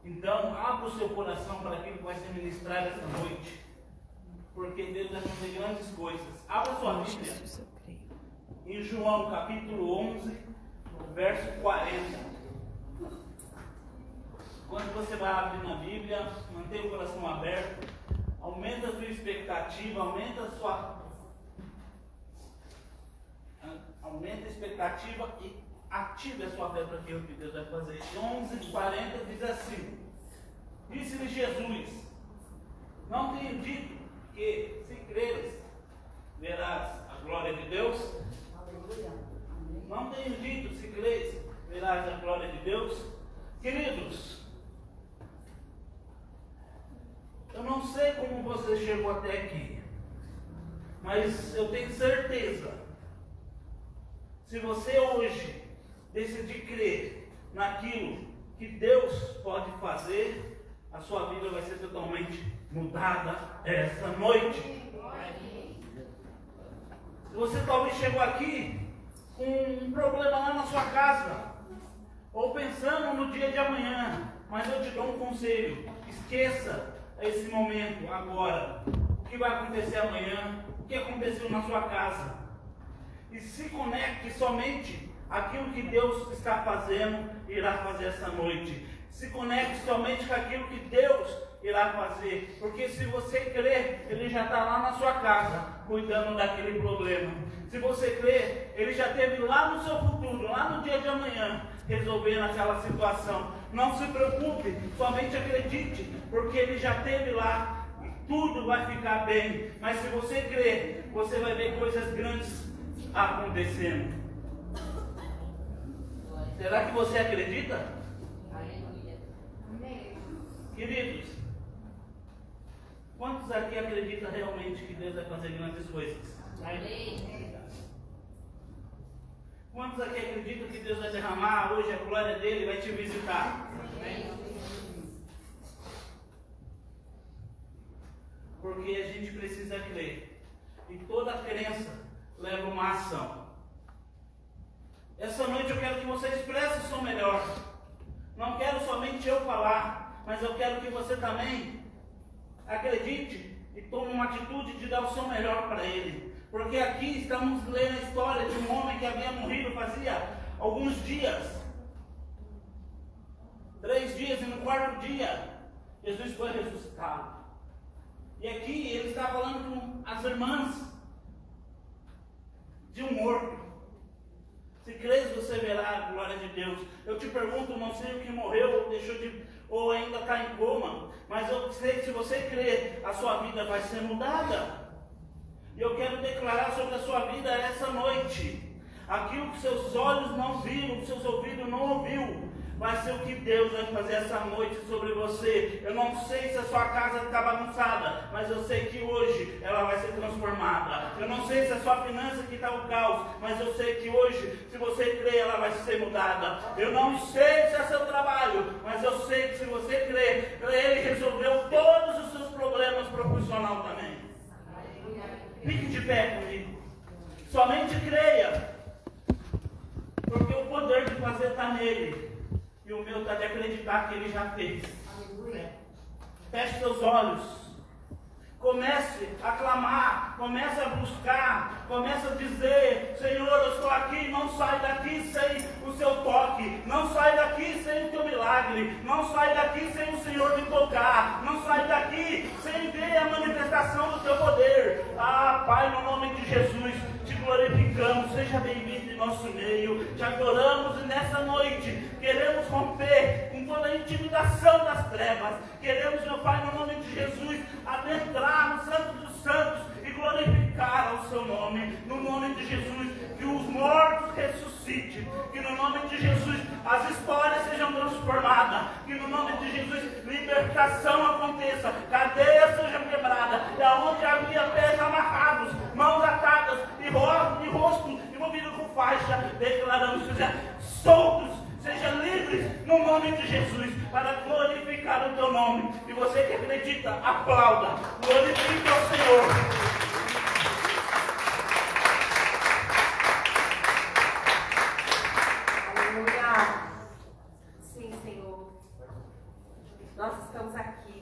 Então, abra o seu coração para aquilo que vai ser ministrado esta noite. Porque Deus vai fazer grandes coisas. Abra sua Bíblia em João capítulo 11, verso 40. Quando você vai abrir na Bíblia, mantenha o coração aberto, aumenta a sua expectativa, aumenta a expectativa e ative a sua fé para aquilo que Deus vai fazer. 11:40 diz assim: disse-lhe Jesus: não tenho dito que, se creres, verás a glória de Deus? Não tenho dito, se creres, verás a glória de Deus? Queridos, eu não sei como você chegou até aqui, mas eu tenho certeza, se você hoje decidir crer naquilo que Deus pode fazer, a sua vida vai ser totalmente mudada essa noite. Se você talvez chegou aqui com um problema lá na sua casa, ou pensando no dia de amanhã, mas eu te dou um conselho: esqueça esse momento agora, o que vai acontecer amanhã, o que aconteceu na sua casa, e se conecte somente àquilo que Deus está fazendo e irá fazer essa noite. Se conecte somente com aquilo que Deus irá fazer, porque se você crer, Ele já está lá na sua casa, cuidando daquele problema. Se você crer, Ele já esteve lá no seu futuro, lá no dia de amanhã, resolvendo aquela situação. Não se preocupe, somente acredite, porque Ele já esteve lá e tudo vai ficar bem. Mas se você crer, você vai ver coisas grandes acontecendo. Será que você acredita? Queridos, quantos aqui acreditam realmente que Deus vai fazer grandes coisas? Amém. Quantos aqui acreditam que Deus vai derramar hoje a glória dele e vai te visitar? Amém. Porque a gente precisa crer. E toda crença leva uma ação. Essa noite eu quero que você expresse o seu melhor. Não quero somente eu falar, mas eu quero que você também acredite e tome uma atitude de dar o seu melhor para Ele. Porque aqui estamos lendo a história de um homem que havia morrido fazia alguns dias. 3 dias, e no 4º dia, Jesus foi ressuscitado. E aqui ele está falando com as irmãs de um morto. Se crês, você verá a glória de Deus. Eu te pergunto, não sei o que morreu, ou deixou de, ou ainda está em coma, mas eu sei que se você crer, a sua vida vai ser mudada. E eu quero declarar sobre a sua vida essa noite: aquilo que seus olhos não viram, que seus ouvidos não ouviu, vai ser o que Deus vai fazer essa noite sobre você. Eu não sei se a sua casa está bagunçada, mas eu sei que hoje ela vai ser transformada. Eu não sei se a sua finança que está o caos, mas eu sei que hoje, se você crer, ela vai ser mudada. Eu não sei se é seu trabalho, mas eu sei que se você crer, Ele resolveu todos os seus problemas profissionais também. Fique de pé comigo. Somente creia, porque o poder de fazer está nele. E o meu está de acreditar que Ele já fez. Feche seus olhos. Comece a clamar, comece a buscar, comece a dizer: Senhor, eu estou aqui, não sai daqui sem o seu toque, não sai daqui sem o teu milagre, não sai daqui sem o Senhor me tocar, não sai daqui sem ver a manifestação do teu poder. Ah, Pai, no nome de Jesus, te glorificamos, seja bem-vindo em nosso meio, te adoramos, e nessa noite queremos romper com toda a intimidação das trevas, queremos, meu Pai, no nome de Jesus, adentrar no Santo dos Santos e glorificar ao seu nome, no nome de Jesus, que os mortos ressuscitem, que no nome de Jesus as histórias sejam transformadas, que no nome de Jesus libertação aconteça, cadeias sejam quebradas, e aonde havia pés amarrados, mãos atadas e rosto envolvido com faixa, declaramos que sejam soltos, sejam livres no nome de Jesus, para glorificar o teu nome. E você que acredita, aplauda, glorifique ao Senhor. Aleluia. Sim, Senhor.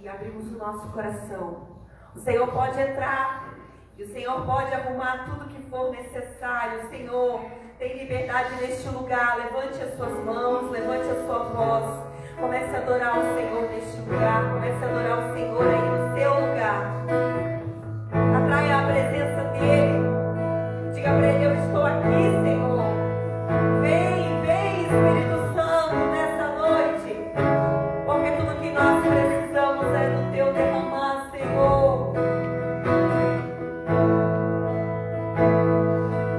abrimos o nosso coração. O Senhor pode entrar e o Senhor pode arrumar tudo que for necessário. O Senhor tem liberdade neste lugar. Levante as suas mãos, levante a sua voz. Comece a adorar o Senhor neste lugar. Comece a adorar o Senhor aí no seu lugar. Atraia a presença dEle. Diga para Ele: eu estou aqui, Senhor. Vem, vem, Espírito Santo, nessa noite. Porque tudo que nós precisamos é do Teu derramar, Senhor.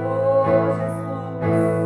Oh, Jesus.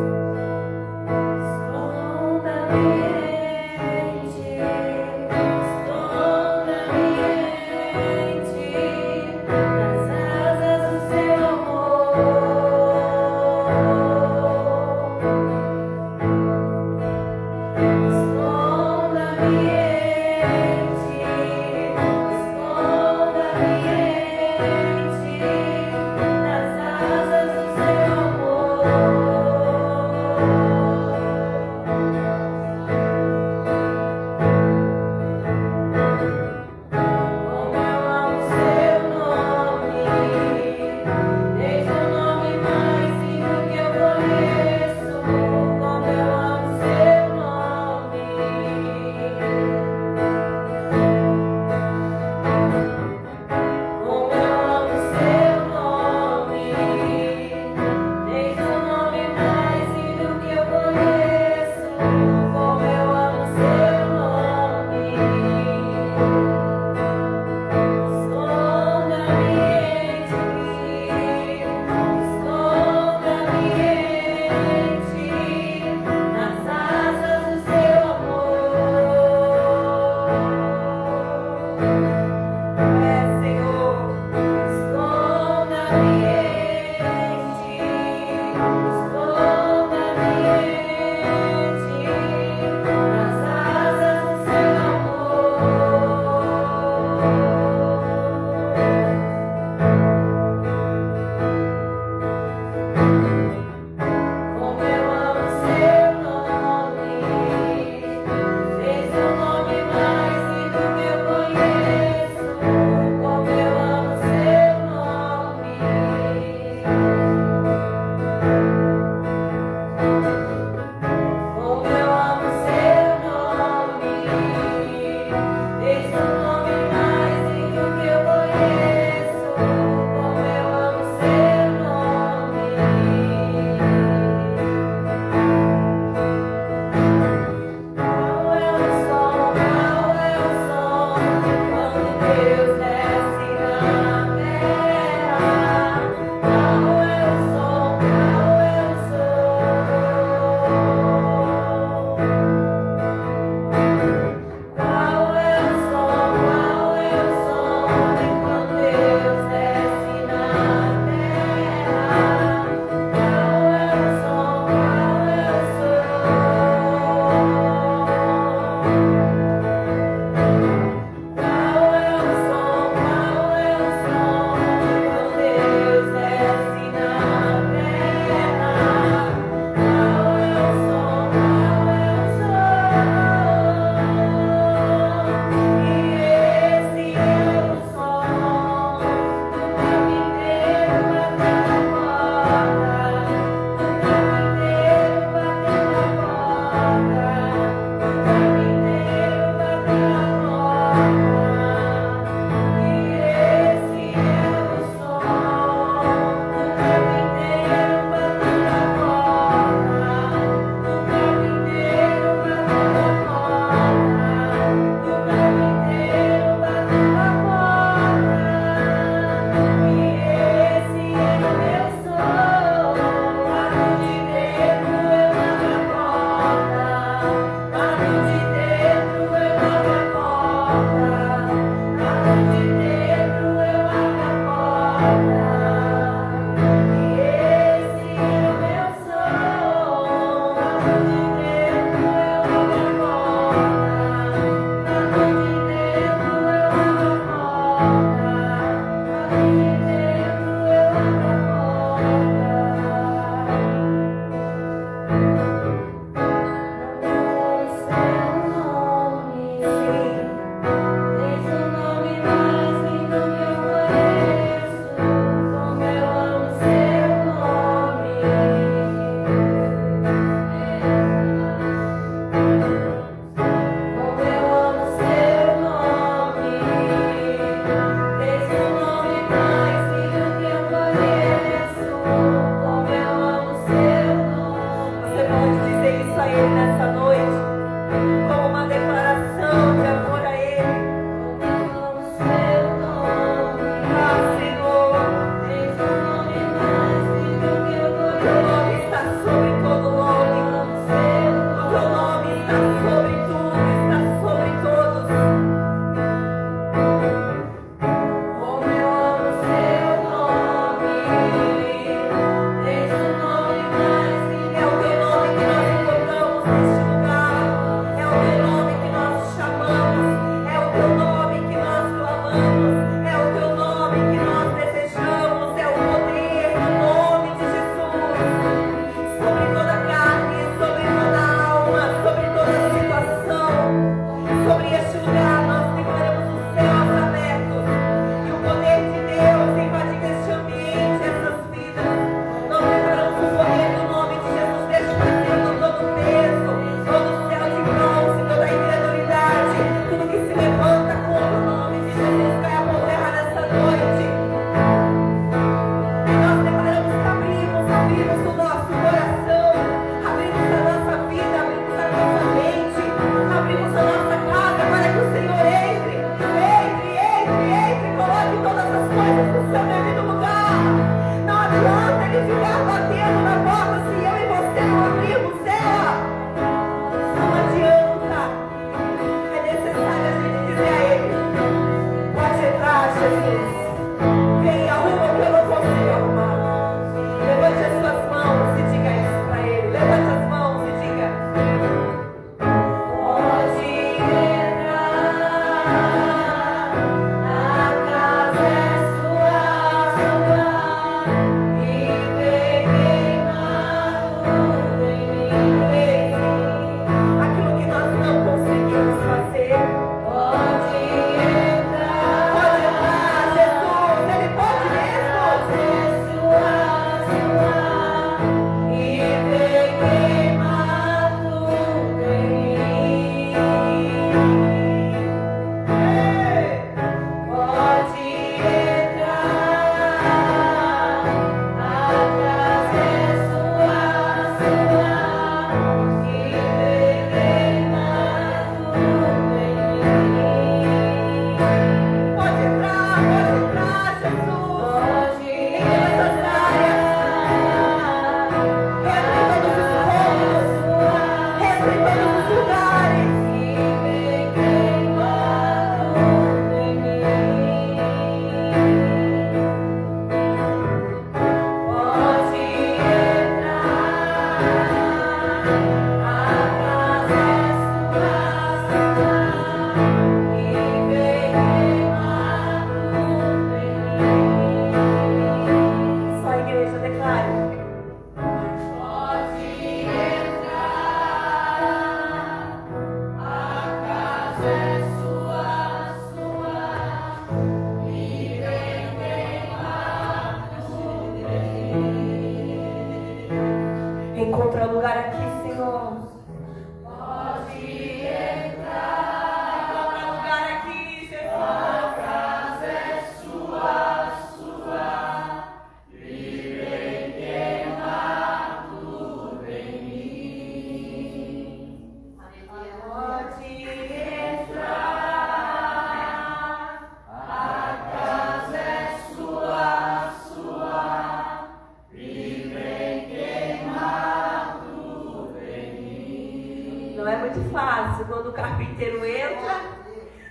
quando o carpinteiro entra?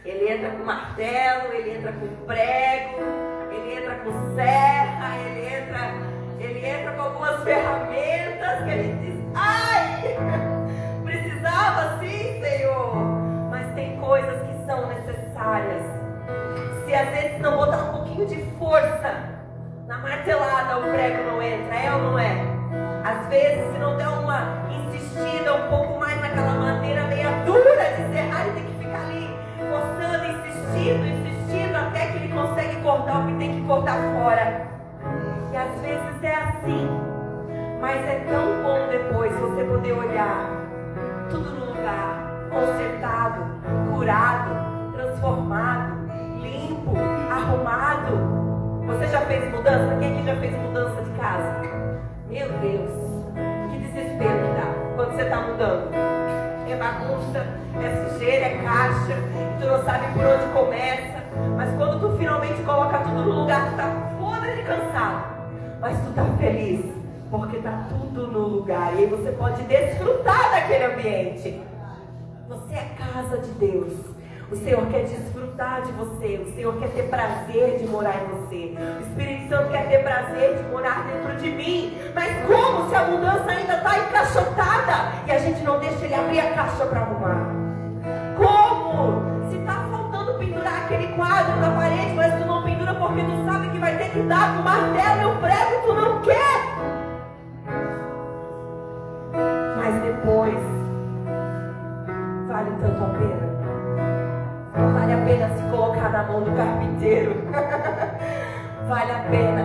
Ele entra com martelo, ele entra com prego, ele entra com serra, ele entra com algumas ferramentas que ele diz, ai, precisava sim, Senhor. Mas tem coisas que são necessárias. Se às vezes não botar um pouquinho de força na martelada, o prego não entra, é ou não é? Às vezes, se não der uma insistida um pouco mais naquela madeira meia dura de serrar, ele tem que ficar ali forçando, insistindo, até que ele consegue cortar o que tem que cortar fora. E às vezes é assim, mas é tão bom depois você poder olhar tudo no lugar, consertado, curado, transformado, limpo, arrumado. Você já fez mudança? Quem aqui já fez mudança de casa? Meu Deus, que desespero que dá quando você está mudando. É bagunça, é sujeira, é caixa, tu não sabe por onde começa. Mas quando tu finalmente coloca tudo no lugar, tu tá podre de cansado, mas tu tá feliz, porque tá tudo no lugar. E aí você pode desfrutar daquele ambiente. Você é casa de Deus. O Senhor quer desfrutar de você. O Senhor quer ter prazer de morar em você. O Espírito Santo quer ter prazer de morar dentro de mim. Mas como se a mudança ainda está encaixotada e a gente não deixa ele abrir a caixa para arrumar? Como? Se está faltando pendurar aquele quadro na parede, mas tu não pendura porque tu sabe que vai ter que dar com o martelo e o prego, tu não quer. Mas depois vale tanto a pena. Vale a pena se colocar na mão do carpinteiro. Vale a pena.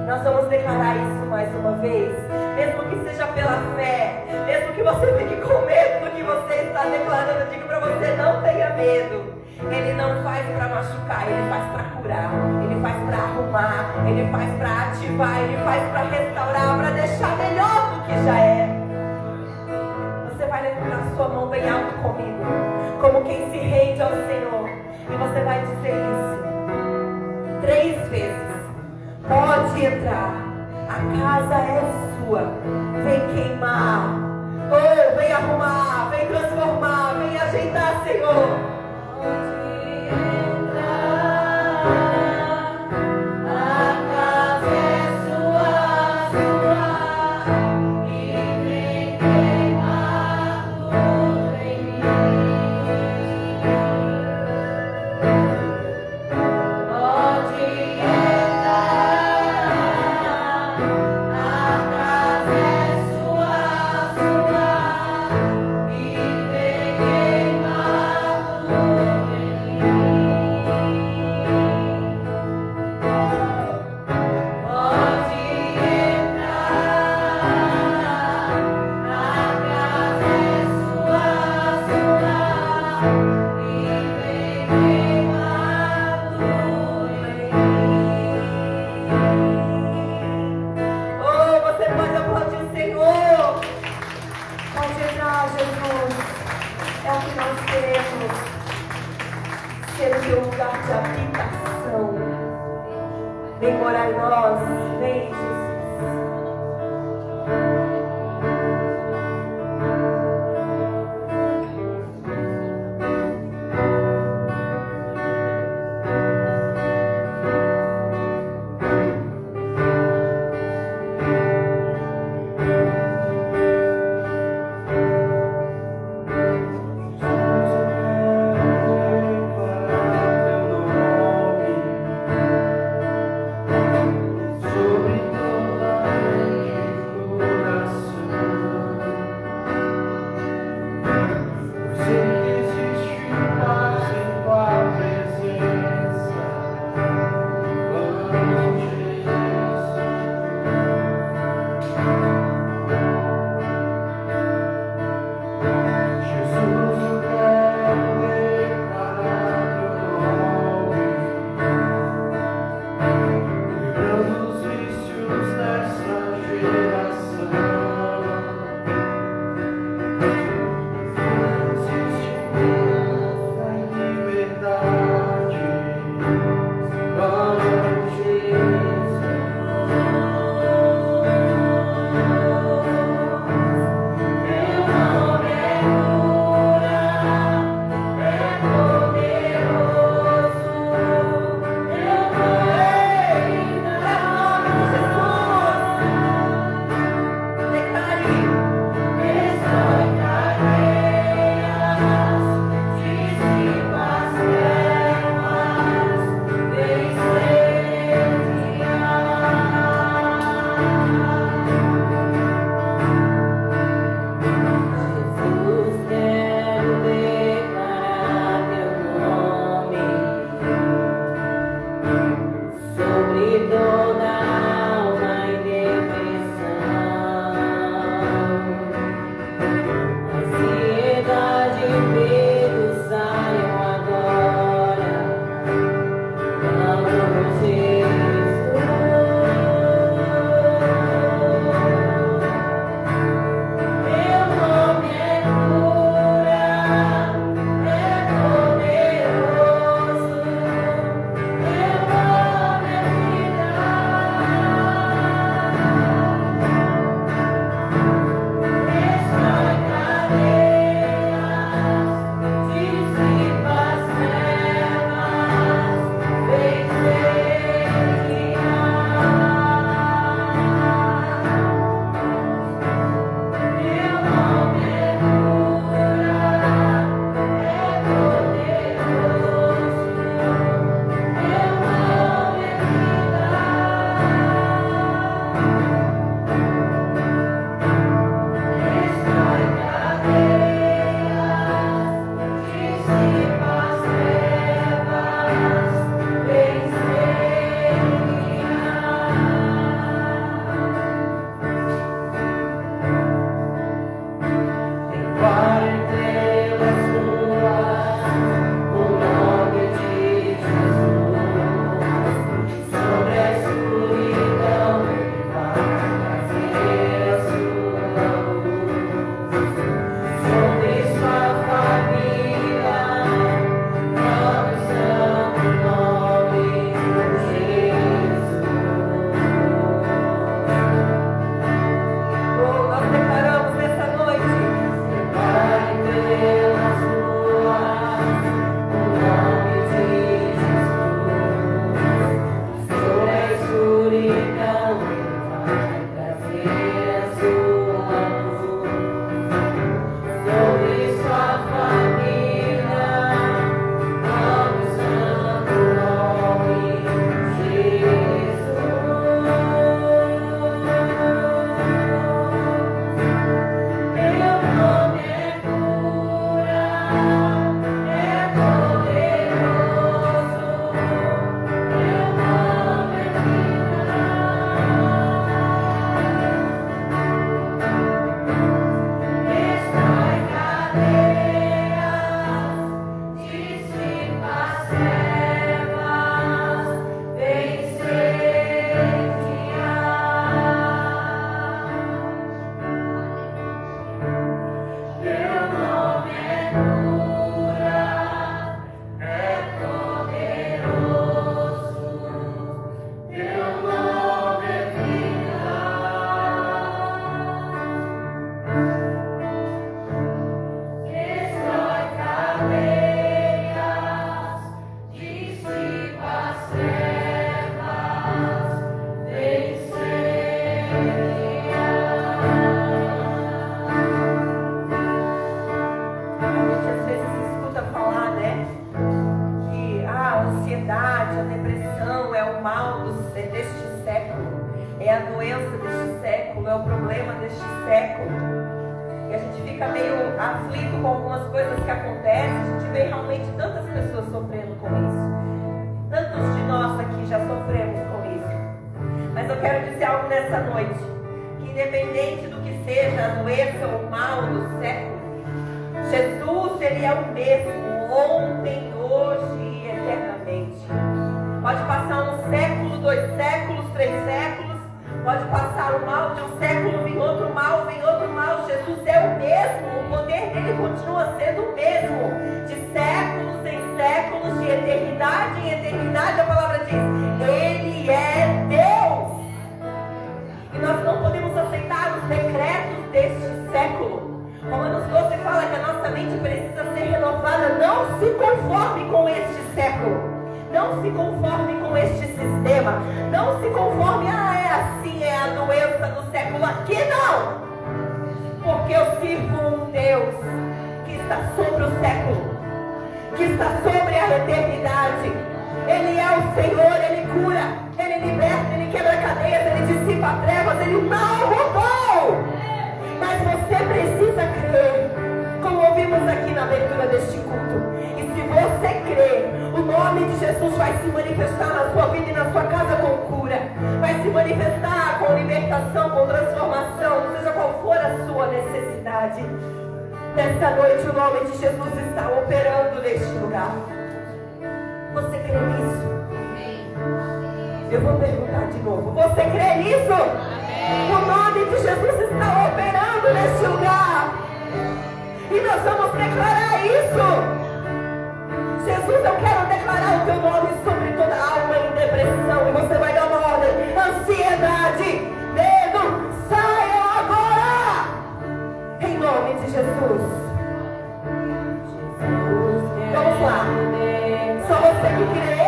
Nós vamos declarar isso mais uma vez. Mesmo que seja pela fé, mesmo que você fique com medo do que você está declarando, eu digo para você, não tenha medo. Ele não faz para machucar, ele faz para curar, ele faz para arrumar, ele faz para ativar, ele faz para restaurar, para deixar melhor do que já é. Você vai levantar sua mão bem alto comigo, como quem se rende ao Senhor, e você vai dizer isso 3 vezes. Pode entrar, a casa é sua. Vem queimar, vem arrumar, vem transformar, vem ajeitar, Senhor. Pode entrar, a casa é sua, e vem queimar tudo em mim. Pode entrar, a casa é sua, e vem queimar tudo em mim. Pode entrar, a casa é sua, e vem queimar tudo em mim. Oh, você pode aplaudir o Senhor. Pode entrar, Jesus. É o que nós queremos. Ser o teu lugar de habitação. Vem morar em nós. Vem, Jesus. Sou o problema deste século. E a gente fica meio aflito com algumas coisas que acontecem. A gente vê realmente tantas pessoas sofrendo com isso. Tantos de nós aqui já sofremos com isso. Mas eu quero dizer algo nessa noite. Que independente do que seja a doença ou o mal do século, Jesus, Ele é o mesmo, ontem, hoje e eternamente. Pode passar um século, 2 séculos, 3 séculos. Pode passar o mal de um século, vem outro mal, vem outro mal. Jesus é o mesmo, o poder dele continua sendo o mesmo. De séculos em séculos, de eternidade em eternidade, a palavra diz, Ele é Deus. E nós não podemos aceitar os decretos deste século. Romanos 12 fala que a nossa mente precisa ser renovada. Não se conforme com este século. Não se conforme com este sistema. Não se conforme, é assim, é a doença do século. Aqui não. Porque eu sirvo um Deus que está sobre o século, que está sobre a eternidade. Ele é o Senhor, Ele cura, Ele liberta, Ele quebra cadeias, Ele dissipa trevas, Ele não mudou. Mas você precisa crer, como ouvimos aqui na abertura deste culto. E se você crer, o nome de Jesus vai se manifestar na sua vida e na sua casa com cura. Vai se manifestar com libertação, com transformação, seja qual for a sua necessidade. Nessa noite o nome de Jesus está operando neste lugar. Você crê nisso? Eu vou perguntar de novo. Você crê nisso? O nome de Jesus está operando neste lugar. E nós vamos declarar isso. Jesus, eu quero declarar o teu nome sobre toda alma em depressão. E você vai dar uma ordem. Ansiedade, medo, saiam agora. Em nome de Jesus. Vamos lá. Só você que crê.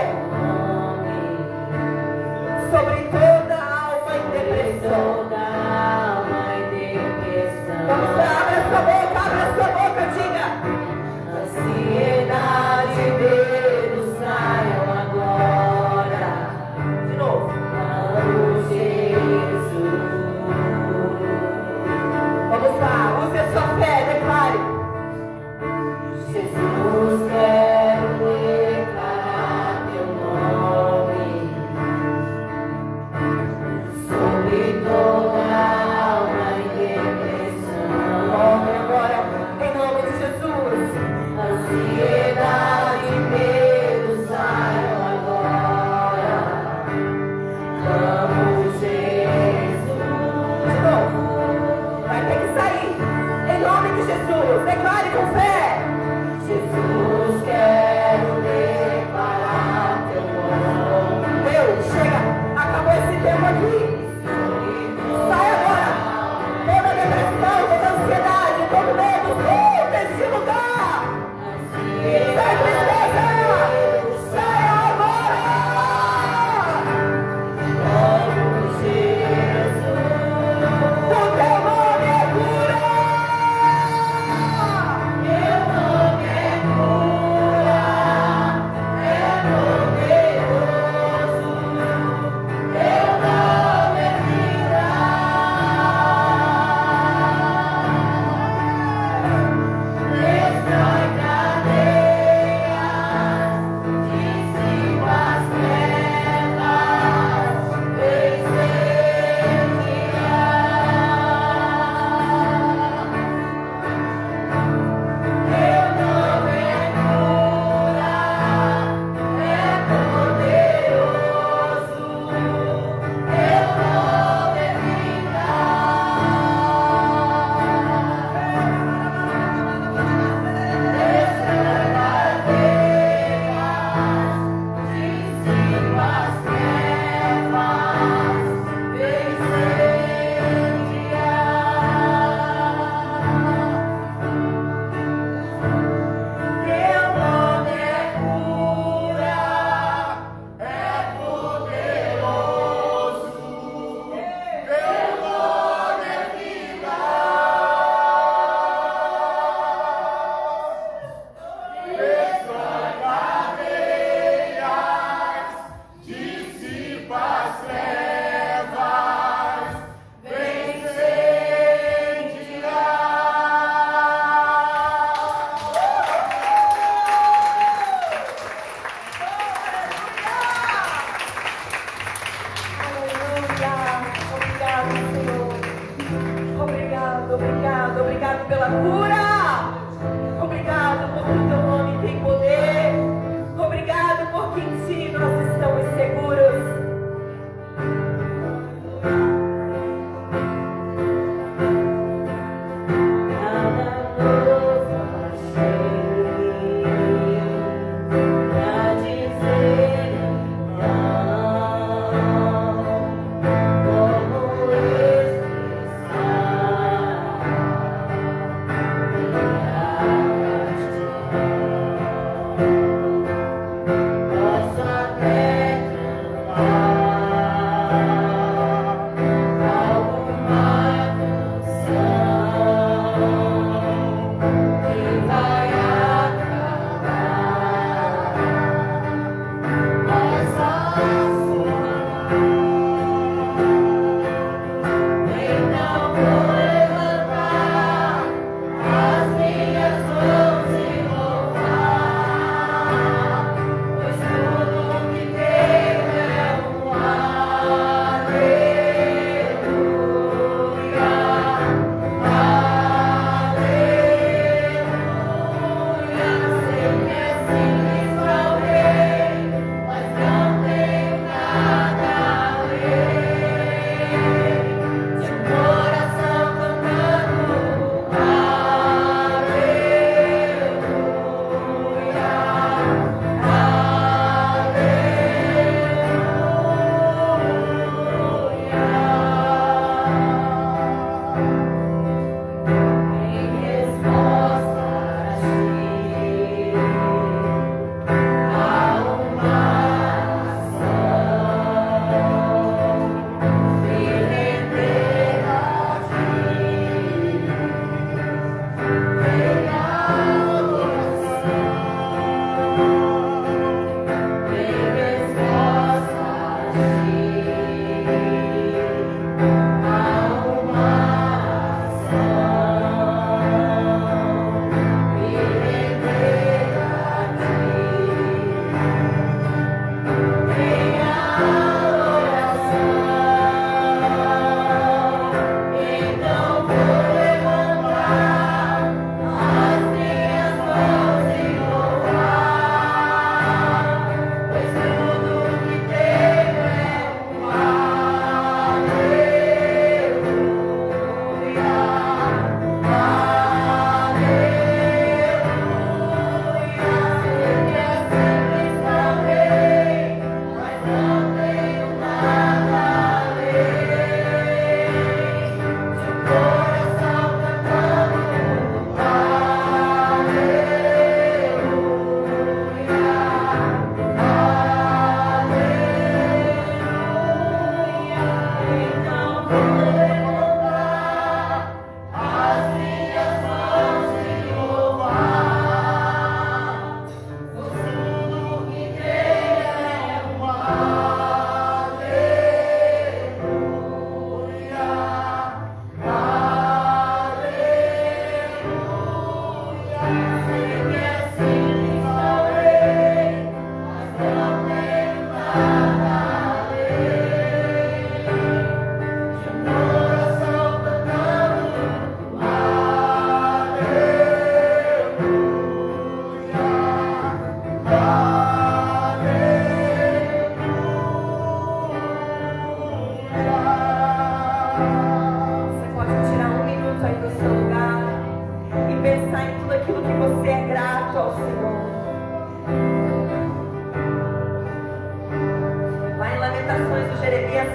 Sobre toda alma em depressão. Vamos lá, abra sua boca, diga. Ansiedade, medo, saiam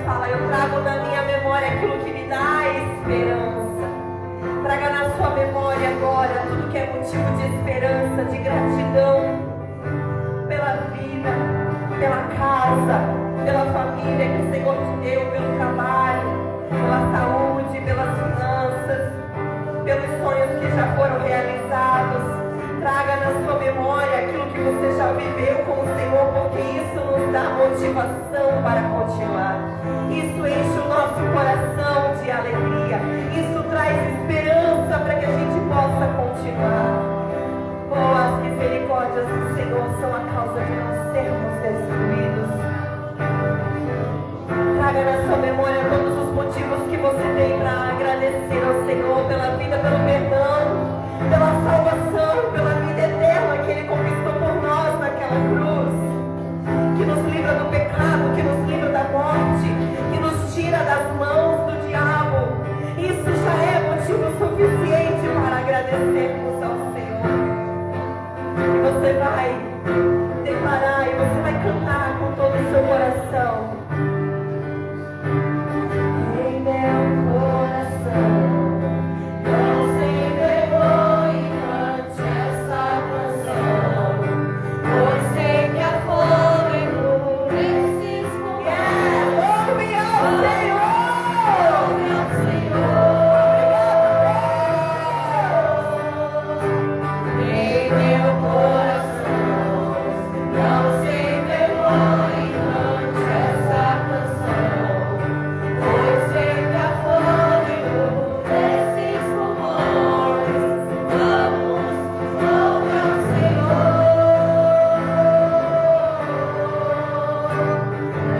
fala: eu trago na minha memória aquilo que me dá esperança. Traga na sua memória agora tudo que é motivo de esperança, de gratidão pela vida, pela casa, pela família que o Senhor te deu, pelo trabalho, pela saúde, pelas finanças, pelos sonhos que já foram realizados. Traga na sua memória aquilo que você já viveu com o Senhor, porque isso nos dá motivação para continuar. Isso enche o nosso coração de alegria. Isso traz esperança para que a gente possa continuar. Oh, as misericórdias do Senhor são a causa de não sermos destruídos. Traga na sua memória todos os motivos que você tem para agradecer ao Senhor pela vida, pelo perdão, pela salvação, pela vida eterna que Ele conquistou por nós naquela cruz, que nos livra do pecado, que nos livra da morte, que nos tira das mãos do diabo. Isso já é motivo suficiente para agradecermos ao Senhor. E você vai declarar, e você vai cantar com todo o seu coração. Em meu coração não se vergonhe ante essa canção, pois sei que há fôlego nesses momentos. Ouve ao Senhor! Ouve ao Senhor! Em meu coração não se vergonhe ante essa canção, pois sei que há fôlego nesses pulmões. Vamos, ouve ao Senhor.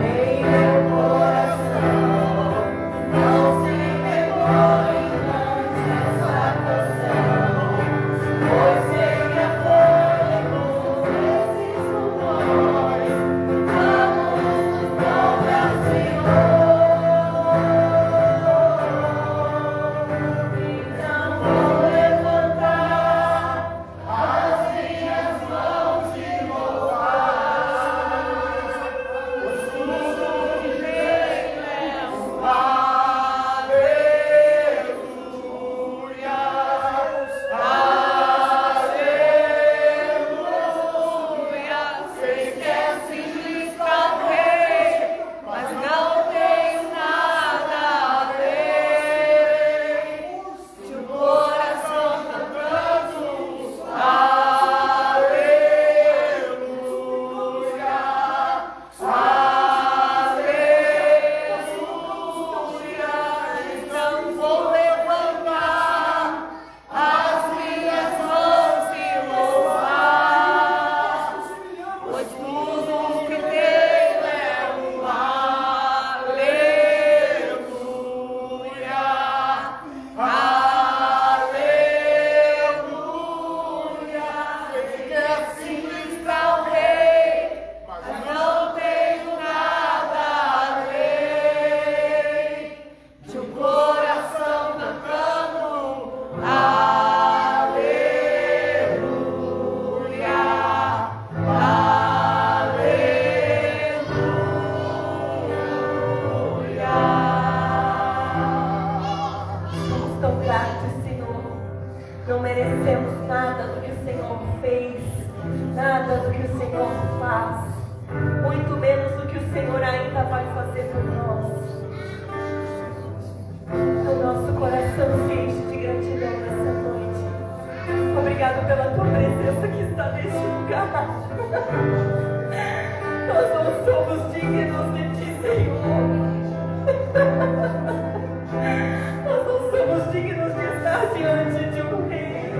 Em meu coração não se vergonhe ante essa canção, pois sei que há fôlego nesses pulmões. Vamos, ouve ao Senhor. Então vou levantar as minhas mãos e louvar, pois tudo que tenho é aleluia, aleluia. Sei que é simples para o rei, mas não tenho nada além de um coração cantando aleluia, aleluia. Então vou levantar as minhas mãos e louvar, pois tudo que tenho é um aleluia, aleluia. Sei que é simples para o rei, mas não tenho nada além de um coração cantando aleluia, aleluia. Somos tão gratos, Senhor. Não merecemos nada do que o Senhor fez, nada do que o Senhor faz, muito menos do que o Senhor ainda vai fazer por nós. O nosso coração se enche de gratidão nessa noite. Obrigado pela tua presença que está neste lugar. Nós não somos dignos de ti, Senhor. Nós não somos dignos de estar diante de um rei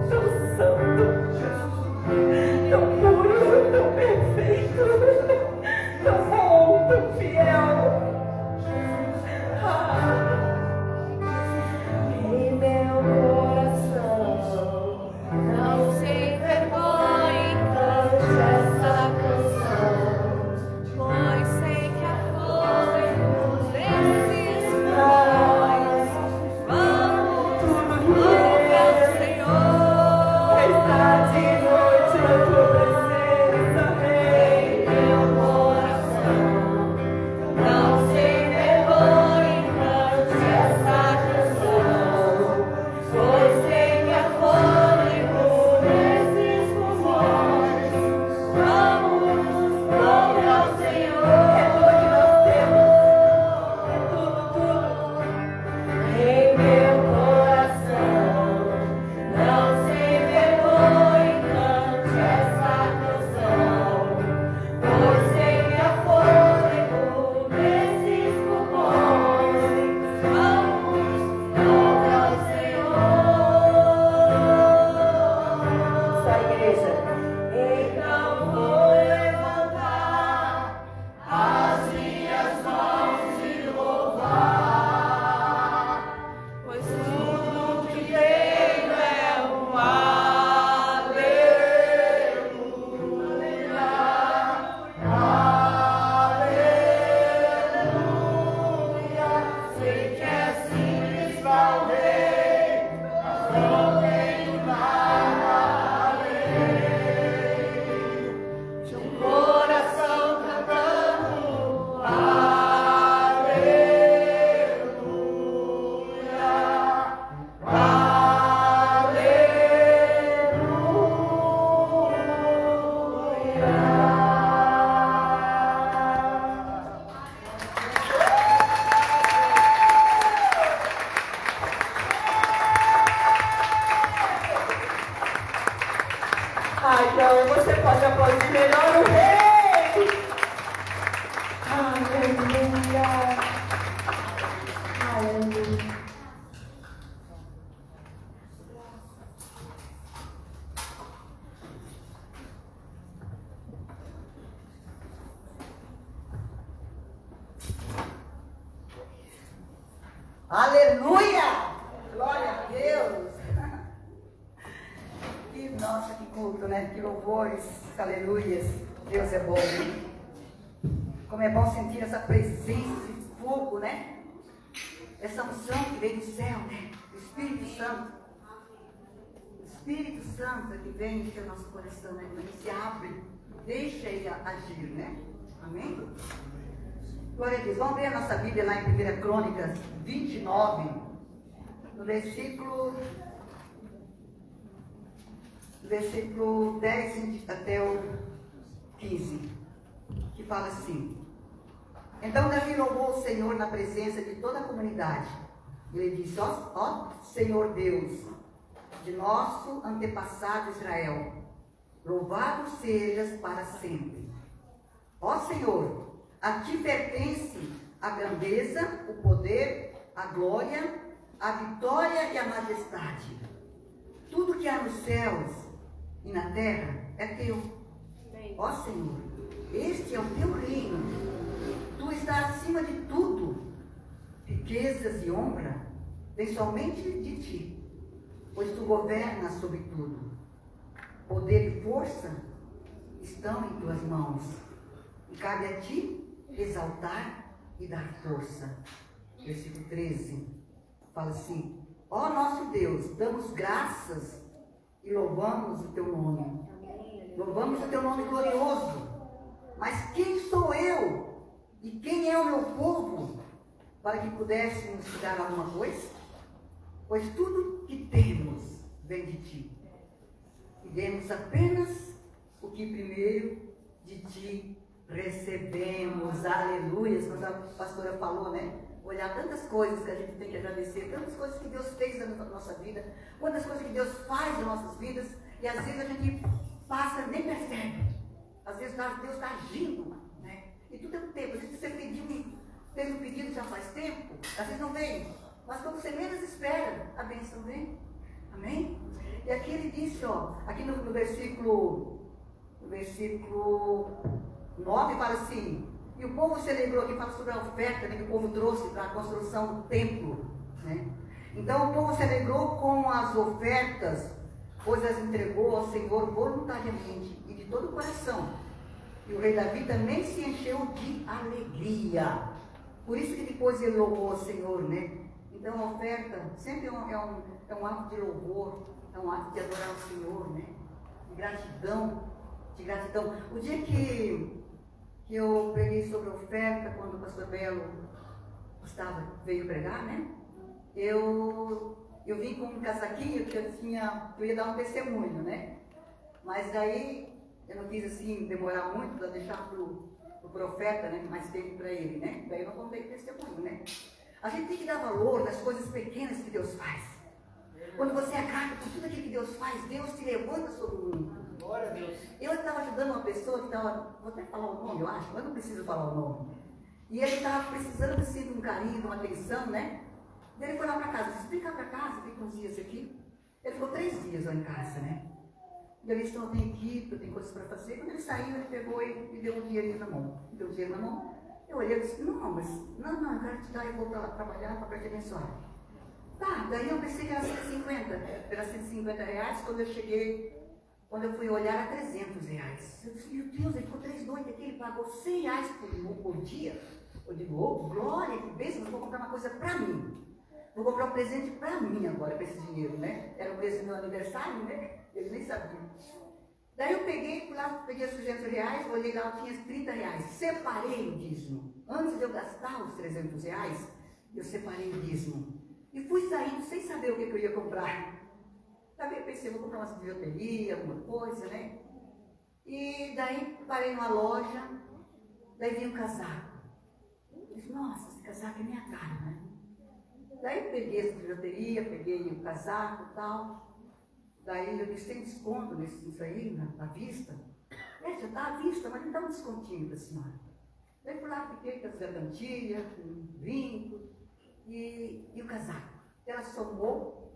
tão santo, tão puro, tão perfeito, tão bom, tão fiel. Em meu coração não se vergonhe ante essa canção, pois sei que há fôlego nesses pulmões. Vamos, ouve ao Senhor. Está de noite na tua presença. pode aplaudir melhor o Rei. Aleluia. Aleluia. Aleluia! Glória a Deus! Nossa, que culto, né? Que louvores, aleluias. Deus é bom. Como é bom sentir essa presença de fogo, né? Essa unção que vem do céu, né? O Espírito Santo. O Espírito Santo que vem encher o nosso coração, né? Quando ele se abre, deixa ele agir, né? Amém? Glória a Deus. Vamos ver a nossa Bíblia lá em 1 Crônicas 29, no versículo 10 até o 15, que fala assim: Então Davi louvou o Senhor na presença de toda a comunidade. Ele disse: ó Senhor Deus, de nosso antepassado Israel, louvado sejas para sempre. Ó Senhor, a ti pertence a grandeza, o poder, a glória, a vitória e a majestade. Tudo que há nos céus e na terra é teu. Ó Senhor, este é o teu reino. Tu estás acima de tudo. Riquezas e honra vêm somente de ti, pois tu governas sobre tudo. Poder e força estão em tuas mãos. E cabe a ti exaltar e dar força. Versículo 13 fala assim: Ó nosso Deus, damos graças e louvamos o teu nome. Louvamos o teu nome glorioso. Mas quem sou eu e quem é o meu povo para que pudéssemos te dar alguma coisa? Pois tudo que temos vem de ti. E demos apenas o que primeiro de ti recebemos. Aleluia. Quando a pastora falou, né? Olhar tantas coisas que a gente tem que agradecer, tantas coisas que Deus fez na nossa vida, quantas coisas que Deus faz nas nossas vidas, e às vezes a gente passa, nem percebe. Às vezes Deus está agindo, né? E tudo é um tempo. Às vezes você fez um pedido já faz tempo, às vezes não vem, mas quando você menos espera, a bênção vem. Amém? E aqui ele disse, ó, aqui no versículo 9 fala assim: e o povo celebrou, aqui fala sobre a oferta, né, que o povo trouxe para a construção do templo, né? Então o povo celebrou com as ofertas, pois as entregou ao Senhor voluntariamente e de todo o coração. E o rei Davi também se encheu de alegria. Por isso que depois ele louvou ao Senhor, né? Então a oferta sempre é um ato de louvor, é um ato de adorar o Senhor, né? De gratidão, O dia que eu preguei sobre a oferta, quando o pastor Belo veio pregar, né? Eu vim com um casaquinho que eu ia dar um testemunho, né? Mas daí eu não quis assim demorar muito para deixar pro profeta, né? Mais tempo para ele, né? Daí eu não contei testemunho, né? A gente tem que dar valor nas coisas pequenas que Deus faz. Quando você é grato por tudo aquilo que Deus faz, Deus te levanta sobre o mundo. Glória a Deus. Eu estava ajudando uma pessoa que estava, vou até falar o nome, eu acho, mas não preciso falar o nome. E ele estava precisando assim, de um carinho, de uma atenção, né? E ele foi lá para casa, disse: vem cá para casa, fica uns dias aqui. Ele ficou 3 dias lá em casa, né? E ele disse: eu tenho equipe, eu tenho coisas para fazer. Quando ele saiu, ele pegou e me deu um dinheirinho na mão. Me deu um dinheiro na mão. Eu olhei e disse: não, eu quero te dar, eu vou para lá trabalhar para te abençoar. Tá, daí eu pensei que era 150. Era 150 reais. Quando eu fui olhar, era 300 reais. Eu disse: meu Deus, ele ficou 3 noites aqui, ele pagou 100 reais por dia. Eu digo: oh, glória, que bênção, eu vou comprar uma coisa para mim. Vou comprar um presente para mim agora, com esse dinheiro, né? Era o presente do meu aniversário, né? Ele nem sabia. Daí eu fui lá, peguei os 300 reais, olhei lá, eu tinha 30 reais. Separei o dízimo. Antes de eu gastar os 300 reais, eu separei o dízimo. E fui saindo sem saber o que eu ia comprar. Daí eu pensei: vou comprar uma bijuteria, alguma coisa, né? E daí parei numa loja, daí vi um casaco. Eu disse: nossa, esse casaco é minha cara, né? Daí peguei essa bijuteria, peguei o casaco e tal. Daí eu disse: tem desconto nisso aí, na vista? está à vista, mas não dá um descontinho para a senhora. Daí por lá fiquei com as gargantilhas, com o brinco e o casaco. Ela somou,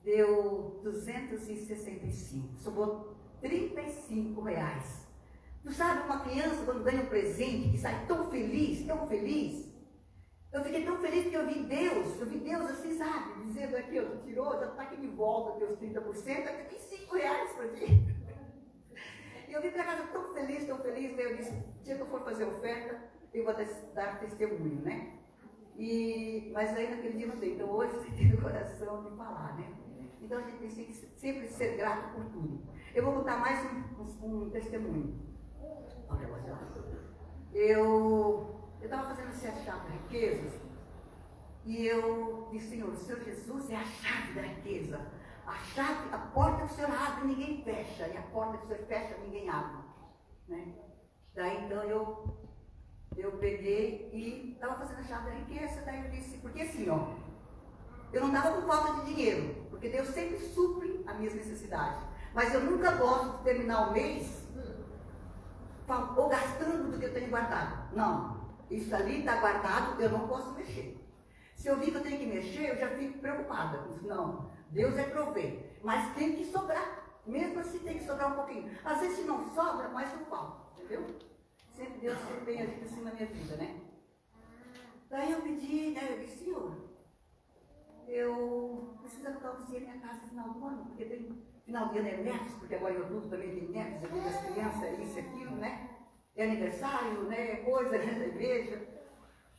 deu 265, somou R$35. Tu sabe, uma criança quando ganha um presente que sai tão feliz, tão feliz. Eu fiquei tão feliz porque eu vi Deus assim, sabe, dizendo aqui, ó, tu tirou, já está aqui de volta teus 30%, aqui tem R$5 para ti. E eu vim para casa tão feliz, daí eu disse, o dia que eu for fazer oferta, eu vou dar testemunho, né? Mas aí naquele dia não dei, então hoje você tem o coração de falar, né? Então a gente tem que sempre ser grato por tudo. Eu vou contar mais um testemunho. Eu estava fazendo 7 chaves de riquezas e eu disse, Senhor, o Senhor Jesus é a chave da riqueza. A porta que o Senhor abre, ninguém fecha, e a porta que o Senhor fecha, ninguém abre. Né? Daí então eu peguei e estava fazendo a chave da riqueza, daí eu disse, porque assim, ó, eu não estava com falta de dinheiro, porque Deus sempre supre as minhas necessidades. Mas eu nunca gosto de terminar o mês ou gastando do que eu tenho guardado. Não, isso ali está guardado, eu não posso mexer. Se eu vi que eu tenho que mexer, eu já fico preocupada. Não, Deus é prover, mas tem que sobrar. Mesmo assim tem que sobrar um pouquinho. Às vezes se não sobra, mas não falta, entendeu? Sempre Deus sempre tem agido assim na minha vida, né? Daí eu pedi, né, eu disse, Senhor, eu preciso alugar um dia minha casa no final do ano, porque tem final de ano é netos, porque agora eu adulto também tem netos, eu tenho as crianças, isso e aquilo, né? É aniversário, né? Coisa né, da igreja.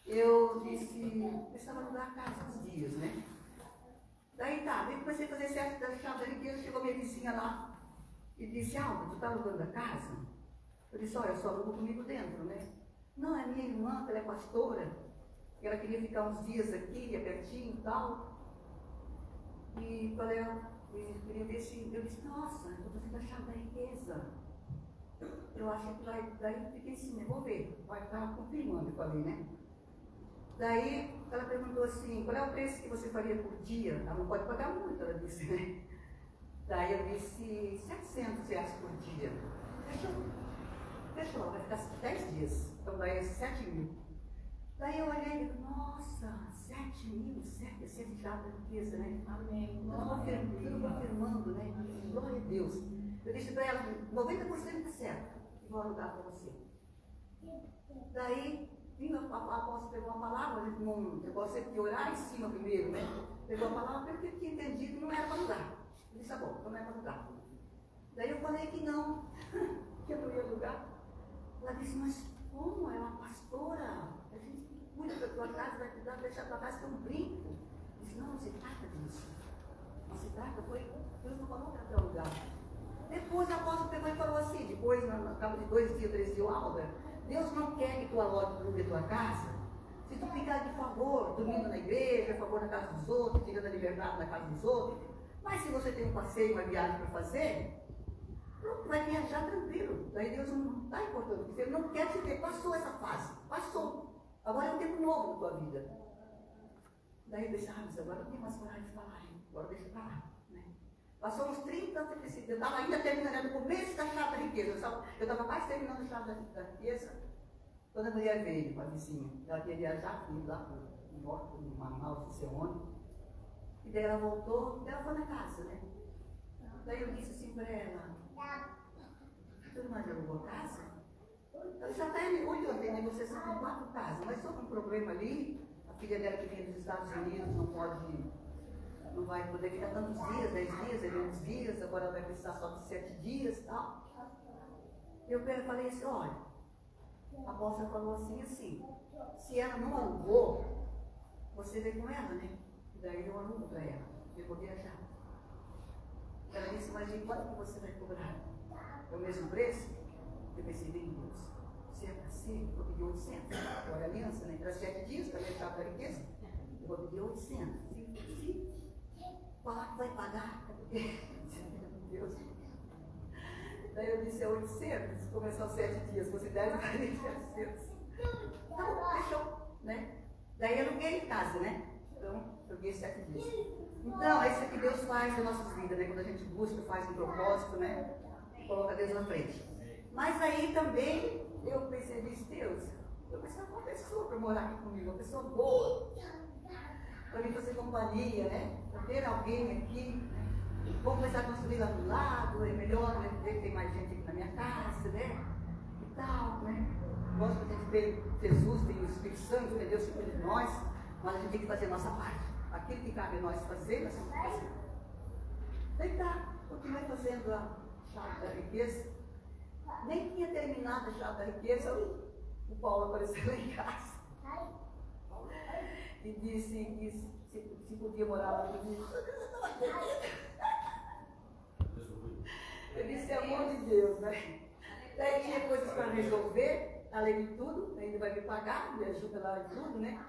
Eu disse, eu precisava alugar a casa uns dias, né? Daí tá, eu comecei a fazer certo da chave da riqueza, chegou minha vizinha lá e disse, Alba, tu tá alugando a casa? Eu disse, olha, eu só alugo comigo dentro, né? Não, é minha irmã, ela é pastora, ela queria ficar uns dias aqui, pertinho e tal. E falei, eu queria ver se, eu disse, nossa, eu estou fazendo a chave da riqueza. Eu acho que vai, daí fiquei assim, né? Vou ver, vai estar confirmando, eu falei, né? Daí ela perguntou assim, qual é o preço que você faria por dia? Ela não pode pagar muito, ela disse, né? Daí eu disse, R$700 por dia. Fechou, vai ficar 10 dias, então daí é 7 mil. Daí eu olhei e disse, nossa, 7 mil, 7 chave da riqueza, né? Amém. Tudo confirmando, né? Glória a Deus. Eu disse para ela, 90% está certo, e vou alugar para você. Daí, a apóstola pegou a palavra, eu gosto sempre de orar em cima primeiro, né? Pegou a palavra, porque eu tinha entendido que não era para alugar. Eu disse, tá bom, então não é para alugar. Daí eu falei que não, que eu não ia alugar. Ela disse, mas como? Ela é uma pastora, a gente cuida da tua casa, vai cuidar, deixar a tua casa com um brinco. Eu disse, não, não se trata disso. Não se trata, Deus não falou para alugar. Depois a apóstola pegou e falou assim, depois, no cabo de 2 dias, 3 dias, Alba, Deus não quer que tu alugue a tua casa. Se tu ficar de favor, dormindo na igreja, a favor na casa dos outros, tirando a liberdade na casa dos outros, mas se você tem um passeio, uma viagem para fazer, pronto, vai viajar tranquilo. Daí Deus não está importando, porque Ele não quer te ver. Passou essa fase, passou. Agora é um tempo novo na tua vida. Daí eu disse, mas agora não tem mais coragem de falar, hein? Agora deixa pra lá. Né? Passou uns 30 anos, eu estava ainda terminando no começo da chave da riqueza. Eu estava quase terminando a chave da riqueza, quando a mulher veio com a vizinha. Ela queria viajar comigo lá para o norte, no Manaus, não sei onde. E daí ela voltou, ela foi na casa, né? Daí eu disse assim para ela, tu não alugou casa? Ela já está em 8 anos, tem negociação com 4 casas, mas só com um problema ali, a filha dela que vem dos Estados Unidos não vai poder ficar tantos dias, 10 dias, 11 dias, agora ela vai precisar só de 7 dias e tal. Eu falei assim, olha, a apóstola falou assim, se ela não alugou, você vem com ela, né? E daí eu alugo para ela, eu vou viajar. Ela disse, mas de quanto que você vai cobrar? É o mesmo preço? Eu pensei, bem Deus, se é para ser, eu pedi 800. Olha a aliança, né? Era 7 dias para deixar para a riqueza. Eu vou pedir 800. Se falar que vai pagar, é porque, meu Deus. Daí eu disse, é 800, começou 7 dias, você deve pagar 700. Então, fechou, né? Daí eu aluguei em casa, né? Então, aluguei 7 dias. Então, é isso que Deus faz nas nossas vidas, né? Quando a gente busca, faz um propósito, né? E coloca Deus na frente. Mas aí também eu percebi, Deus, eu preciso de uma pessoa para morar aqui comigo, uma pessoa boa, para me fazer companhia, né? Para ter alguém aqui. Vou começar a construir lá do lado, é melhor, né? Ter mais gente aqui na minha casa, né? E tal, né? Gosto que a gente ter Jesus, tem o Espírito Santo, que é Deus que cuida de nós, mas a gente tem que fazer a nossa parte. Aquilo que cabe a nós fazer, nós temos que fazer. Daí tá, continuei fazendo a chave da riqueza. Nem tinha terminado a chave da riqueza, o Paulo apareceu lá em casa. E disse que se podia morar lá comigo. Eu disse, amor de Deus, né? Daí tinha coisas para resolver, além de tudo, ele vai me pagar, me ajuda lá em tudo, né?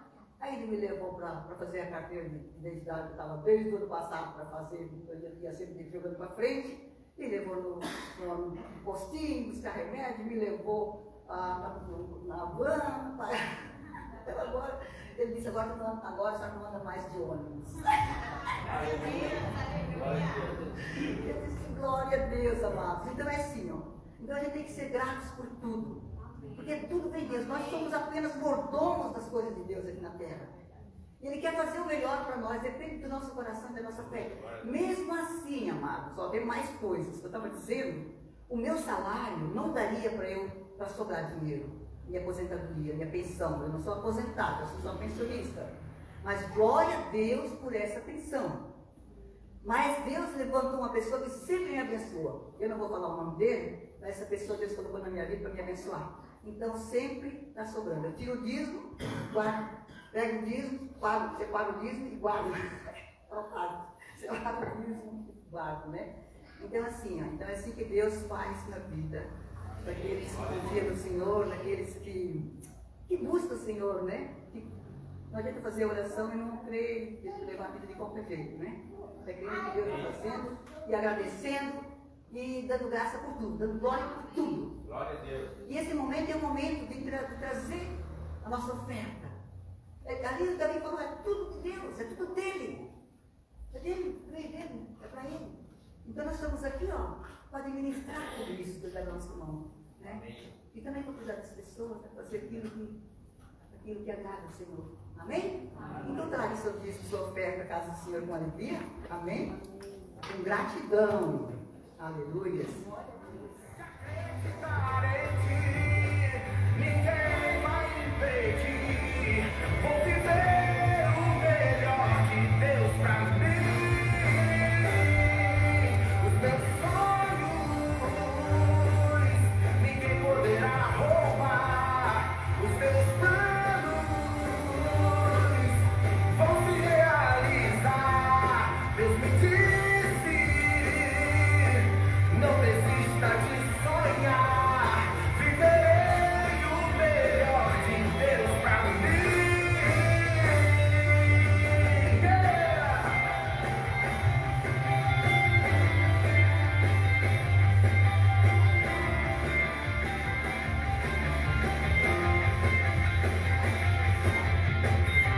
Aí ele me levou para fazer a carteira de identidade que eu estava desde o ano passado para fazer, eu ia sempre jogando para frente. Me levou no postinho, buscar remédio, me levou na van. Agora, ele disse, agora só não anda mais de ônibus. Eu disse, glória a Deus, amados. Então é assim, ó. Então a gente tem que ser gratos por tudo. Porque tudo vem de Deus. Nós somos apenas mordomos das coisas de Deus aqui na terra. Ele quer fazer o melhor para nós, depende do nosso coração e da nossa fé. Mesmo assim, amados, ó, tem mais coisas. Eu estava dizendo, o meu salário não daria para sobrar dinheiro. Minha aposentadoria, minha pensão. Eu não sou aposentada, eu sou só pensionista. Mas glória a Deus por essa pensão. Mas Deus levantou uma pessoa que sempre me abençoa. Eu não vou falar o nome dele, mas essa pessoa Deus colocou na minha vida para me abençoar. Então sempre está sobrando. Eu tiro o dízimo, guardo, pego o dízimo, separo o dízimo e guardo. Separo o dízimo e guardo, né? Então assim, ó, então é assim que Deus faz na vida. Daqueles que confiam no Senhor, daqueles que buscam o Senhor, né? Que não adianta fazer oração e não crer e levar a vida de qualquer jeito, né? É crendo que Deus está fazendo e agradecendo e dando graça por tudo, dando glória por tudo. Glória a Deus. E esse momento é o momento de trazer a nossa oferta. Ali também falou, é tudo de Deus, é tudo dele. É dele, é para ele. Então nós estamos aqui, ó, para administrar tudo isso que está na nossa mão. Né? E também para cuidar das pessoas, para fazer aquilo que agrada o Senhor. Amém? Então traga seu dízimo, sua oferta à casa do Senhor com alegria. Amém? Com gratidão. Aleluia. Ninguém vai impedir. Vou viver o melhor de Deus pra mim. Os meus sonhos, ninguém poderá roubar. Os meus planos vão se realizar. Deus me disse, não desista de sonhar. Viverei o melhor de Deus pra mim.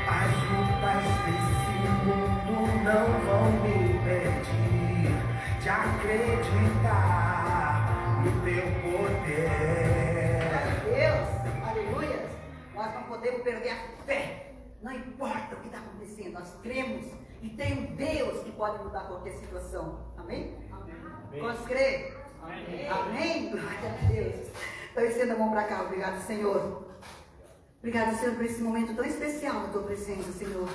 As lutas desse mundo não vão me impedir de acreditar no teu poder. Deus, aleluia. Nós não podemos perder a fé. Não importa o que está acontecendo, nós cremos e tem um Deus que pode mudar qualquer situação. Amém? Amém. Pode crer? Amém. Amém? Glória a Deus. Então estenda a mão para cá. Obrigado, Senhor. Obrigado, Senhor, por esse momento tão especial na tua presença, Senhor.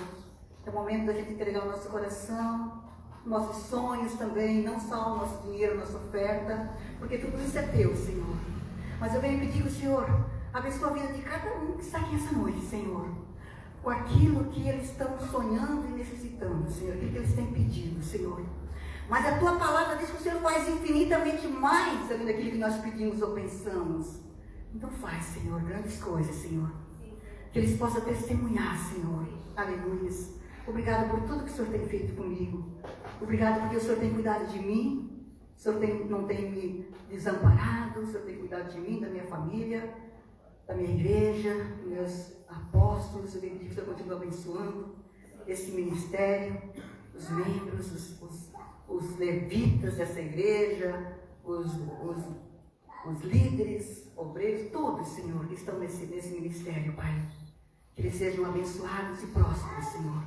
É o momento da gente entregar o nosso coração, nossos sonhos também, não só o nosso dinheiro, a nossa oferta, porque tudo isso é teu, Senhor. Mas eu venho pedir ao Senhor, abençoa a vida de cada um que está aqui essa noite, Senhor, com aquilo que eles estão sonhando e necessitando, Senhor, aquilo que eles têm pedido, Senhor. Mas a tua palavra diz que o Senhor faz infinitamente mais além daquilo que nós pedimos ou pensamos. Então faz, Senhor, grandes coisas, Senhor. Que eles possam testemunhar, Senhor. Aleluia. Obrigado por tudo que o Senhor tem feito comigo. Obrigado porque o Senhor tem cuidado de mim. O Senhor não tem me desamparado. O Senhor tem cuidado de mim, da minha família, da minha igreja, dos meus apóstolos. Eu venho pedir que o Senhor continue abençoando esse ministério, os membros, os levitas dessa igreja, os os líderes, obreiros, todos, Senhor, que estão nesse ministério, Pai. Que eles sejam abençoados e prósperos, Senhor.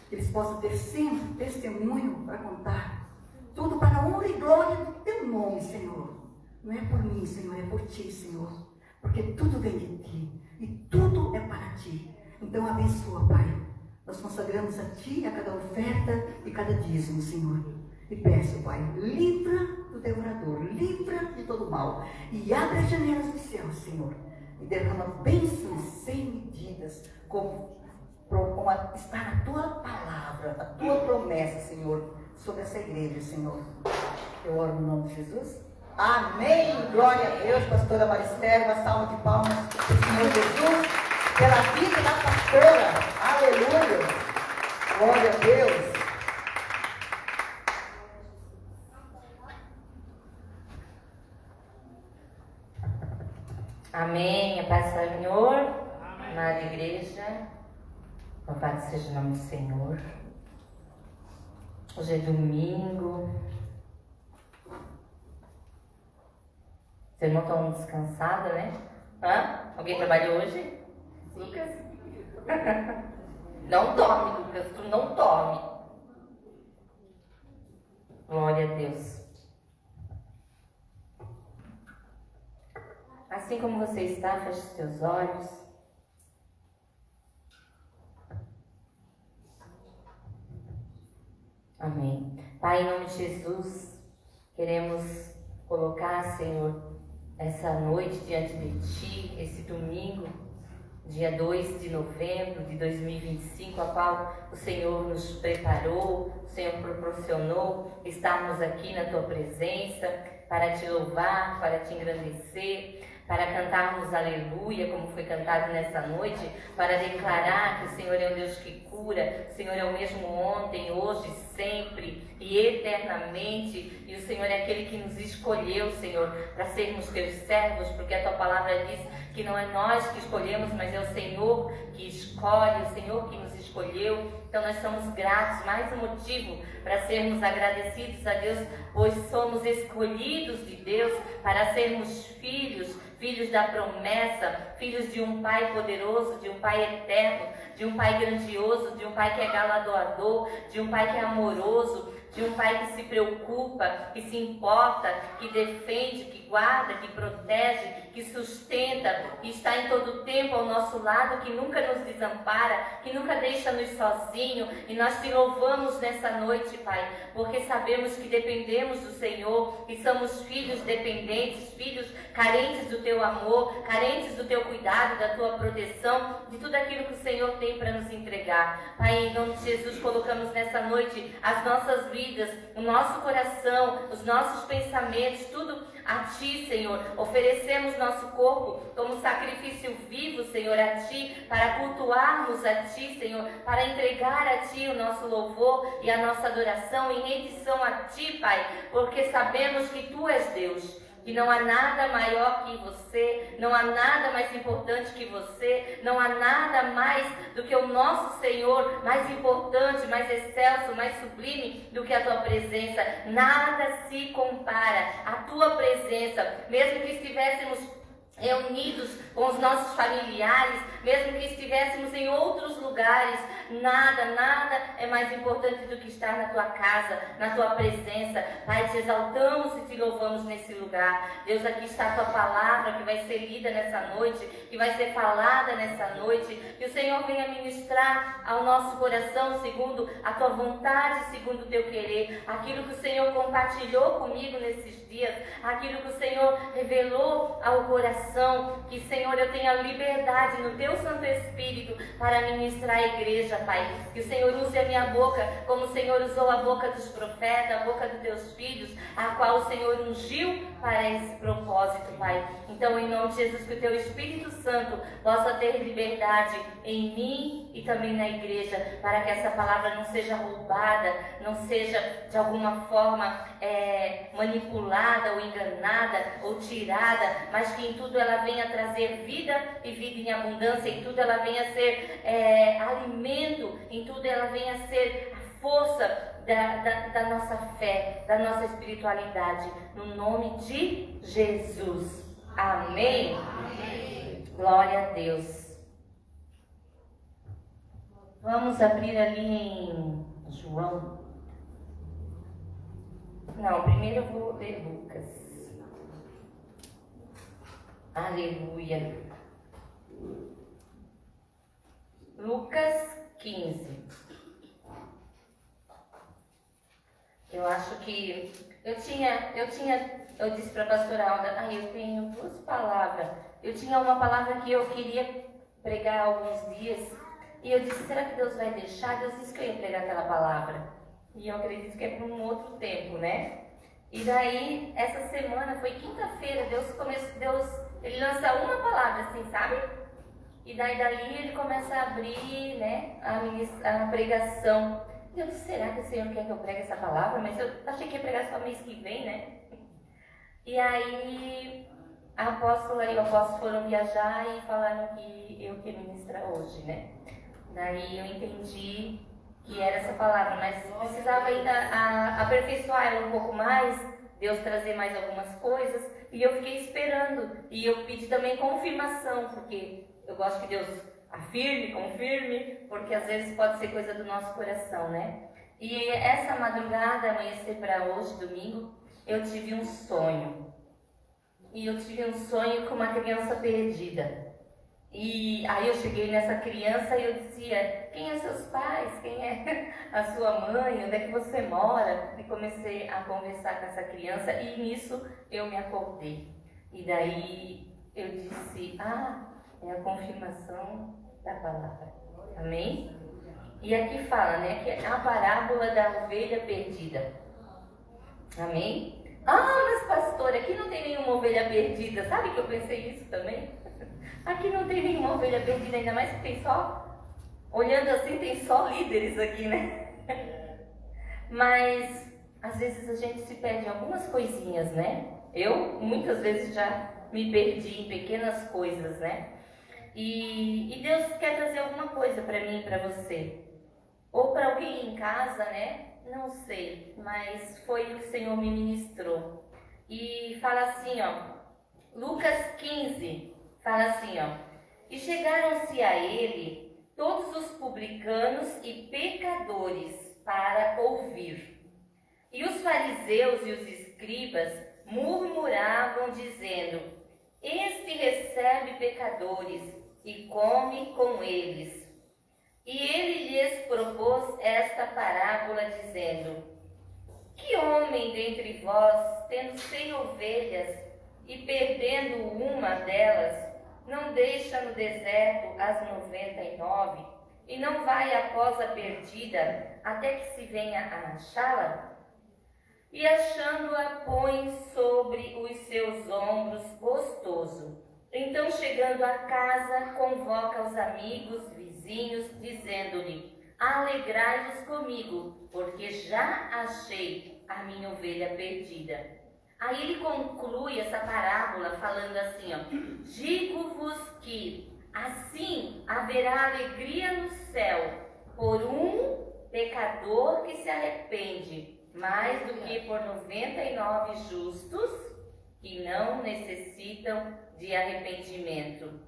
Que eles possam ter sempre testemunho para contar. Tudo para a honra e glória do Teu nome, Senhor. Não é por mim, Senhor, é por Ti, Senhor. Porque tudo vem de Ti. E tudo é para Ti. Então abençoa, Pai. Nós consagramos a Ti, a cada oferta e cada dízimo, Senhor. E peço, Pai, livra do devorador, livra de todo mal. E abre as janelas do céu, Senhor. E derrama bênçãos sem medidas, como está a Tua palavra, a Tua promessa, Senhor, sobre essa igreja, Senhor. Eu oro no nome de Jesus. Amém. Glória a Deus, pastora Maristela, uma salva de palmas para o Senhor Jesus, pela vida da pastora. Aleluia. Glória a Deus. Amém. A paz do Senhor. Amém. Amada igreja, louvado seja o nome do Senhor. Hoje é domingo. Os irmãos estão descansados, né? Alguém trabalhou hoje? Lucas? Não dorme, Lucas. Tu não dorme. Glória a Deus. Assim como você está, feche os teus olhos. Amém. Pai, em nome de Jesus, queremos colocar, Senhor, essa noite diante de Ti, esse domingo, dia 2 de novembro de 2025, a qual o Senhor nos preparou, o Senhor proporcionou estarmos aqui na Tua presença, para Te louvar, para Te engrandecer, para cantarmos aleluia, como foi cantado nessa noite, para declarar que o Senhor é um Deus que cura, o Senhor é o mesmo ontem, hoje, sempre e eternamente, e o Senhor é aquele que nos escolheu, Senhor, para sermos Teus servos, porque a Tua palavra diz que não é nós que escolhemos, mas é o Senhor que escolhe, o Senhor que nos escolheu. Então nós somos gratos, mais um motivo para sermos agradecidos a Deus, pois somos escolhidos de Deus para sermos filhos da promessa, filhos de um Pai poderoso, de um Pai eterno, de um Pai grandioso, de um Pai que é galardoador, de um Pai que é amoroso, de um Pai que se preocupa, que se importa, que defende, que guarda, que protege, que sustenta, que está em todo o tempo ao nosso lado, que nunca nos desampara, que nunca deixa-nos sozinhos. E nós Te louvamos nessa noite, Pai, porque sabemos que dependemos do Senhor e somos filhos dependentes, filhos carentes do Teu amor, carentes do Teu cuidado, da Tua proteção, de tudo aquilo que o Senhor tem para nos entregar. Pai, em nome de Jesus, colocamos nessa noite as nossas vidas, o nosso coração, os nossos pensamentos, tudo a Ti, Senhor. Oferecemos nosso corpo como sacrifício vivo, Senhor, a Ti, para cultuarmos a Ti, Senhor, para entregar a Ti o nosso louvor e a nossa adoração em rendição a Ti, Pai, porque sabemos que Tu és Deus. Que não há nada maior que você, não há nada mais importante que você, não há nada mais do que o nosso Senhor, mais importante, mais excelso, mais sublime do que a Tua presença. Nada se compara à Tua presença, mesmo que estivéssemos reunidos com os nossos familiares, mesmo que estivéssemos em outros lugares, nada é mais importante do que estar na Tua casa, na Tua presença. Pai, Te exaltamos e Te louvamos nesse lugar. Deus, aqui está a Tua palavra que vai ser lida nessa noite, que vai ser falada nessa noite, que o Senhor venha ministrar ao nosso coração segundo a Tua vontade, segundo o Teu querer, aquilo que o Senhor compartilhou comigo nesses dias, aquilo que o Senhor revelou ao coração, que, Senhor, eu tenha liberdade no Teu Santo Espírito para ministrar a igreja, Pai. Que o Senhor use a minha boca como o Senhor usou a boca dos profetas, a boca dos Teus filhos, a qual o Senhor ungiu para esse propósito, Pai. Então, em nome de Jesus, que o Teu Espírito Santo possa ter liberdade em mim e também na igreja, para que essa palavra não seja roubada, não seja de alguma forma manipulada ou enganada ou tirada, mas que em tudo ela venha trazer vida e vida em abundância, em tudo ela venha ser alimento, em tudo ela venha ser a força da nossa fé, da nossa espiritualidade, no nome de Jesus. Amém? Amém. Glória a Deus. Vamos abrir ali em João. Não, primeiro eu vou ler Lucas. Aleluia. Lucas 15. Eu acho que eu disse para a pastora Alda, eu tenho 2 palavras. Eu tinha uma palavra que eu queria pregar há alguns dias, e eu disse, será que Deus vai deixar? Deus disse que eu ia pregar aquela palavra. E eu acredito que é para um outro tempo, né? E daí, essa semana, foi quinta-feira, Deus, ele lança uma palavra assim, sabe? E daí dali ele começa a abrir, né, a pregação. E eu disse, será que o Senhor quer que eu pregue essa palavra? Mas eu achei que ia pregar só mês que vem, né? E aí a apóstola e o apóstolo foram viajar e falaram que eu que ia ministrar hoje, né? Daí eu entendi que era essa palavra, mas precisava ainda aperfeiçoar ela um pouco mais, Deus trazer mais algumas coisas, e eu fiquei esperando. E eu pedi também confirmação, porque eu gosto que Deus afirme, confirme, porque às vezes pode ser coisa do nosso coração, né? E essa madrugada, amanhecer para hoje, domingo, eu tive um sonho. E eu tive um sonho com uma criança perdida. E aí eu cheguei nessa criança e eu dizia, quem é seus pais? Quem é a sua mãe? Onde é que você mora? E comecei a conversar com essa criança e nisso eu me acordei. E daí eu disse, é a confirmação da palavra. Amém? E aqui fala, né, que é a parábola da ovelha perdida. Amém? Mas pastor, aqui não tem nenhuma ovelha perdida. Sabe que eu pensei isso também? Aqui não tem nenhuma ovelha perdida, ainda mais que tem só, olhando assim, tem só líderes aqui, né? Mas, às vezes a gente se perde em algumas coisinhas, né? Eu, muitas vezes, já me perdi em pequenas coisas, né? E Deus quer trazer alguma coisa para mim e para você. Ou para alguém em casa, né? Não sei, mas foi o que o Senhor me ministrou. E fala assim, Lucas 15, fala assim, e chegaram-se a ele todos os publicanos e pecadores para ouvir. E os fariseus e os escribas murmuravam, dizendo, este recebe pecadores e come com eles. E ele lhes propôs esta parábola, dizendo, que homem dentre vós, tendo 100 ovelhas e perdendo uma delas, não deixa no deserto as 99 e não vai após a perdida até que se venha a achá-la? E achando-a, põe sobre os seus ombros gostoso. Então, chegando a casa, convoca os amigos, vizinhos, dizendo-lhe, alegrai-vos comigo, porque já achei a minha ovelha perdida. Aí ele conclui essa parábola falando assim, digo-vos que assim haverá alegria no céu por um pecador que se arrepende, mais do que por 99 justos que não necessitam de arrependimento.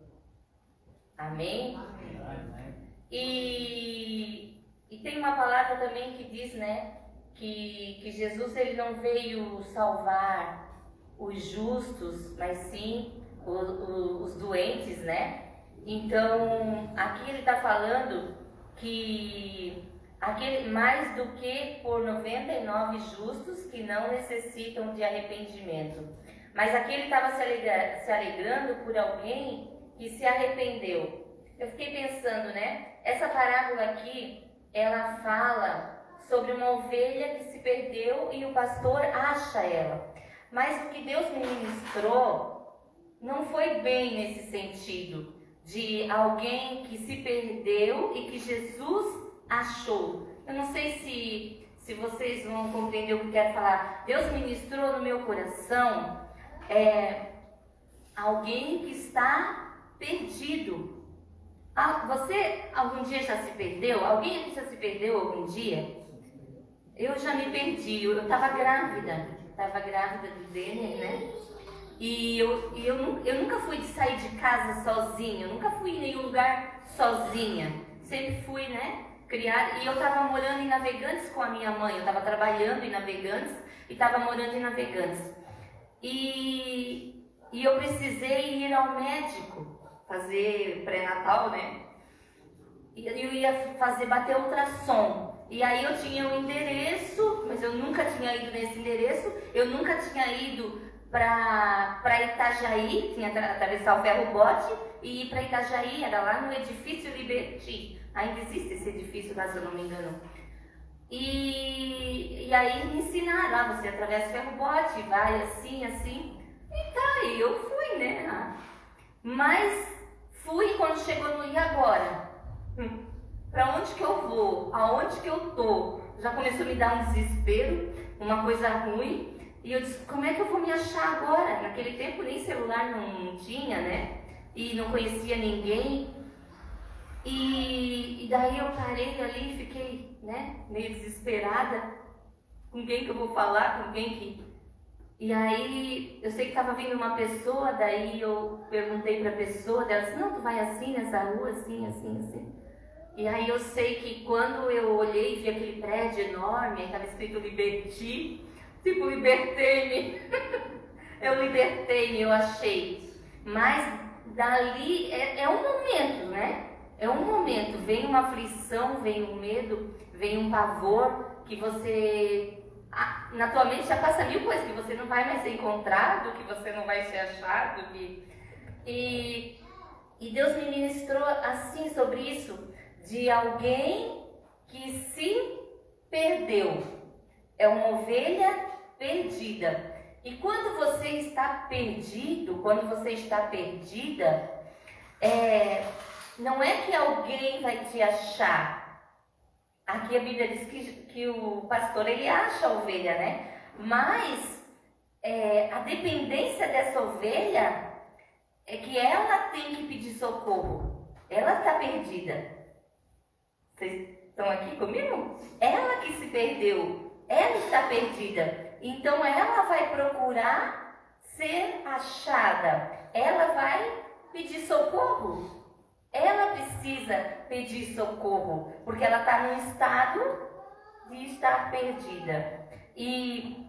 Amém? Amém. E tem uma palavra também que diz, né, que Jesus ele não veio salvar os justos, mas sim os doentes, né? Então, aqui ele está falando que aquele mais do que por 99 justos que não necessitam de arrependimento. Mas aqui ele estava se alegrando por alguém que se arrependeu. Eu fiquei pensando, né? Essa parábola aqui, ela fala sobre uma ovelha que se perdeu e o pastor acha ela. Mas o que Deus me ministrou não foi bem nesse sentido, de alguém que se perdeu e que Jesus achou. Eu não sei se vocês vão compreender o que eu quero falar. Deus ministrou no meu coração alguém que está perdido. Você algum dia já se perdeu? Alguém aqui já se perdeu algum dia? eu já me perdi. Eu estava grávida de Denner, né? E eu nunca fui de sair de casa sozinha, eu nunca fui em nenhum lugar sozinha. Sempre fui, né, criada. E eu estava morando em Navegantes com a minha mãe. Eu estava trabalhando em Navegantes e estava morando em Navegantes. E eu precisei ir ao médico, fazer pré-natal, né? E eu ia bater ultrassom. E aí eu tinha um endereço, mas eu nunca tinha ido nesse endereço. Eu nunca tinha ido para Itajaí, tinha que atravessar o ferro-bote e ir para Itajaí, era lá no edifício Liberty. Ainda existe esse edifício lá, se eu não me engano. E aí me ensinaram, lá você atravessa o ferro-bote, vai assim, assim. E tá, e eu fui, né? Mas fui quando chegou no e agora? Para onde que eu vou? Aonde que eu tô? Já começou a me dar um desespero, uma coisa ruim. E eu disse, como é que eu vou me achar agora? Naquele tempo nem celular não tinha, né? E não conhecia ninguém. E daí eu parei ali e fiquei, né, meio desesperada. Com quem que eu vou falar? Com quem que... E aí eu sei que estava vindo uma pessoa, daí eu perguntei para a pessoa, ela disse, não, tu vai assim nessa rua, assim, assim, assim. E aí eu sei que quando eu olhei e vi aquele prédio enorme, aí estava escrito Liberty, tipo, libertei-me. Eu libertei-me, eu achei. Mas dali é um momento, né? É um momento. Vem uma aflição, vem um medo, vem um pavor que você... na tua mente já passa mil coisas que você não vai mais ser encontrado, que você não vai ser achado. E Deus me ministrou assim sobre isso, de alguém que se perdeu. É uma ovelha perdida. E quando você está perdido, quando você está perdida, não é que alguém vai te achar. Aqui a Bíblia diz que o pastor, ele acha a ovelha, né? Mas a dependência dessa ovelha é que ela tem que pedir socorro. Ela está perdida. Vocês estão aqui comigo? Ela que se perdeu, ela está perdida. Então ela vai procurar ser achada. Ela vai pedir socorro. Ela precisa pedir socorro, porque ela está num estado de estar perdida. E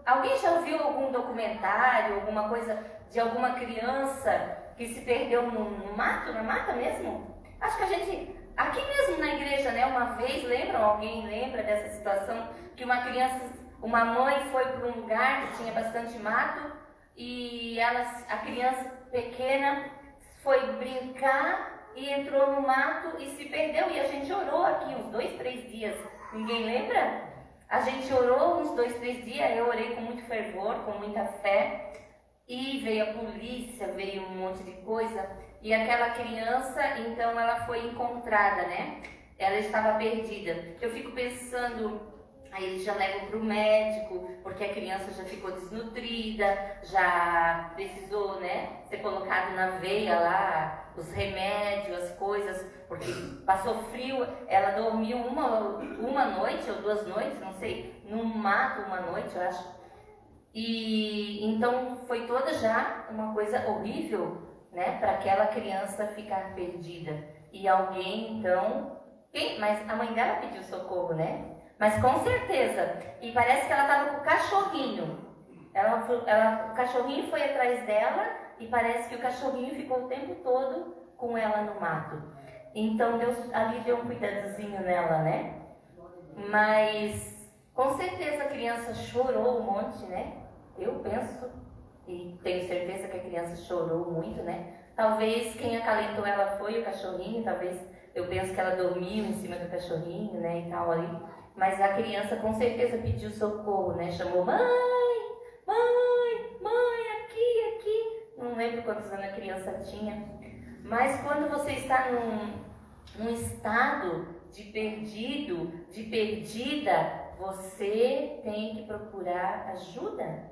alguém já ouviu algum documentário, alguma coisa de alguma criança que se perdeu no mato, na mata mesmo? Acho que a gente, aqui mesmo na igreja, né, uma vez, alguém lembra dessa situação, que uma mãe foi para um lugar que tinha bastante mato e a criança pequena foi brincar e entrou no mato e se perdeu. E a gente orou aqui uns 2, 3 dias. Ninguém lembra? A gente orou uns 2, 3 dias. Eu orei com muito fervor, com muita fé. E veio a polícia, veio um monte de coisa. E aquela criança, então, ela foi encontrada, né? Ela estava perdida. Eu fico pensando... Aí eles já levam para o médico, porque a criança já ficou desnutrida, já precisou, né, ser colocado na veia lá, os remédios, as coisas, porque passou frio. Ela dormiu uma noite ou 2 noites, não sei, no mato uma noite, eu acho. E então foi toda já uma coisa horrível, né, para aquela criança ficar perdida. E alguém, então, mas a mãe dela pediu socorro, né? Mas com certeza, e parece que ela estava com o cachorrinho. O cachorrinho foi atrás dela e parece que o cachorrinho ficou o tempo todo com ela no mato. Então Deus ali deu um cuidadozinho nela, né? Mas com certeza a criança chorou um monte, né? Eu penso e tenho certeza que a criança chorou muito, né? Talvez quem acalentou ela foi o cachorrinho, talvez eu penso que ela dormiu em cima do cachorrinho, né? E tal ali. Mas a criança com certeza pediu socorro, né? Chamou, mãe, aqui. Não lembro quantos anos a criança tinha. Mas quando você está num estado de perdido, de perdida, você tem que procurar ajuda.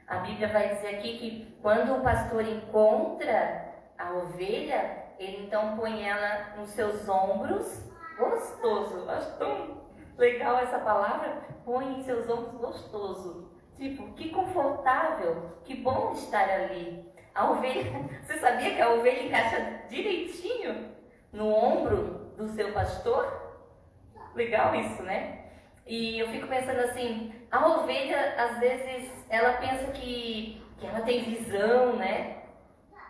A Bíblia vai dizer aqui que quando o pastor encontra a ovelha, ele então põe ela nos seus ombros. Gostoso, acho tão Legal essa palavra? Põe em seus ombros gostoso. Tipo, que confortável, que bom estar ali. A ovelha, você sabia que a ovelha encaixa direitinho no ombro do seu pastor? Legal isso, né? E eu fico pensando assim, a ovelha, às vezes, ela pensa que ela tem visão, né?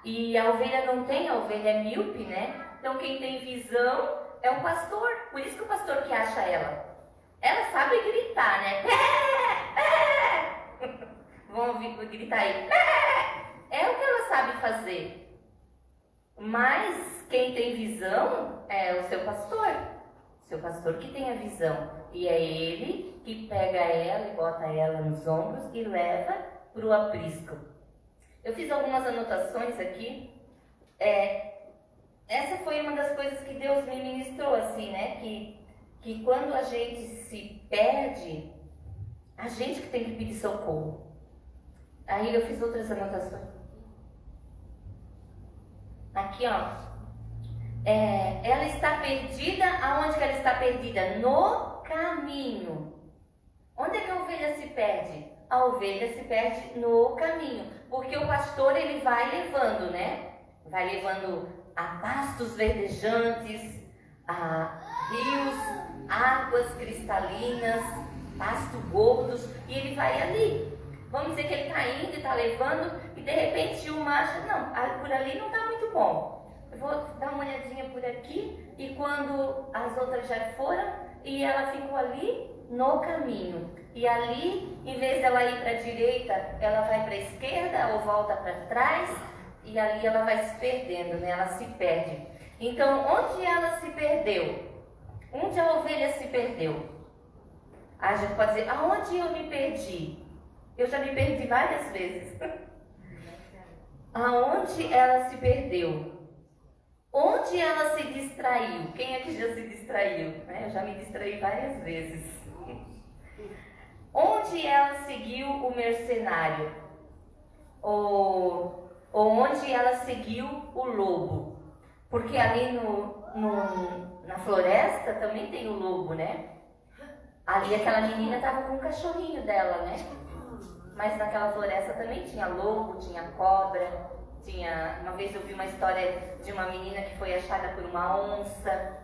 E a ovelha não tem, a ovelha é míope, né? Então quem tem visão é o pastor. Por isso que o pastor que acha ela. Ela sabe gritar, né? Vamos gritar aí. É o que ela sabe fazer. Mas quem tem visão é o seu pastor. Seu pastor que tem a visão. E é ele que pega ela e bota ela nos ombros e leva para o aprisco. Eu fiz algumas anotações aqui. Essa foi uma das coisas que Deus me ministrou, assim, né? Que quando a gente se perde, a gente que tem que pedir socorro. Aí eu fiz outras anotações. Aqui, ó. Ela está perdida. Aonde que ela está perdida? No caminho. Onde é que a ovelha se perde? A ovelha se perde no caminho. Porque o pastor, ele vai levando, né? Vai levando a pastos verdejantes, a rios, águas cristalinas, pasto gordos. E ele vai ali. Vamos dizer que ele está indo e está levando. E de repente o macho, não, por ali não está muito bom. Eu vou dar uma olhadinha por aqui. E quando as outras já foram, e ela ficou ali no caminho. E ali, em vez dela ir para a direita, ela vai para a esquerda ou volta para trás. E ali ela vai se perdendo, né? Ela se perde. Então, onde ela se perdeu? Onde a ovelha se perdeu? A gente pode dizer, aonde eu me perdi? Eu já me perdi várias vezes. Aonde ela se perdeu? Onde ela se distraiu? Quem é que já se distraiu? Eu já me distraí várias vezes. Onde ela seguiu o mercenário? Ou onde ela seguiu o lobo? Porque ali na floresta também tem o lobo, né? Ali aquela menina estava com o cachorrinho dela, né? Mas naquela floresta também tinha lobo, tinha cobra, uma vez eu vi uma história de uma menina que foi achada por uma onça.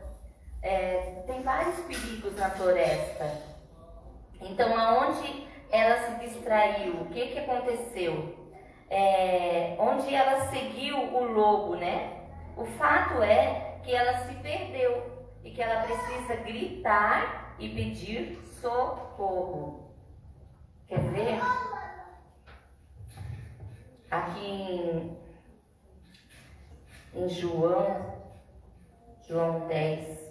Tem vários perigos na floresta. Então, aonde ela se distraiu? O que aconteceu? Onde ela seguiu o lobo, né? O fato é que ela se perdeu e que ela precisa gritar e pedir socorro. Quer ver? Aqui em João 10.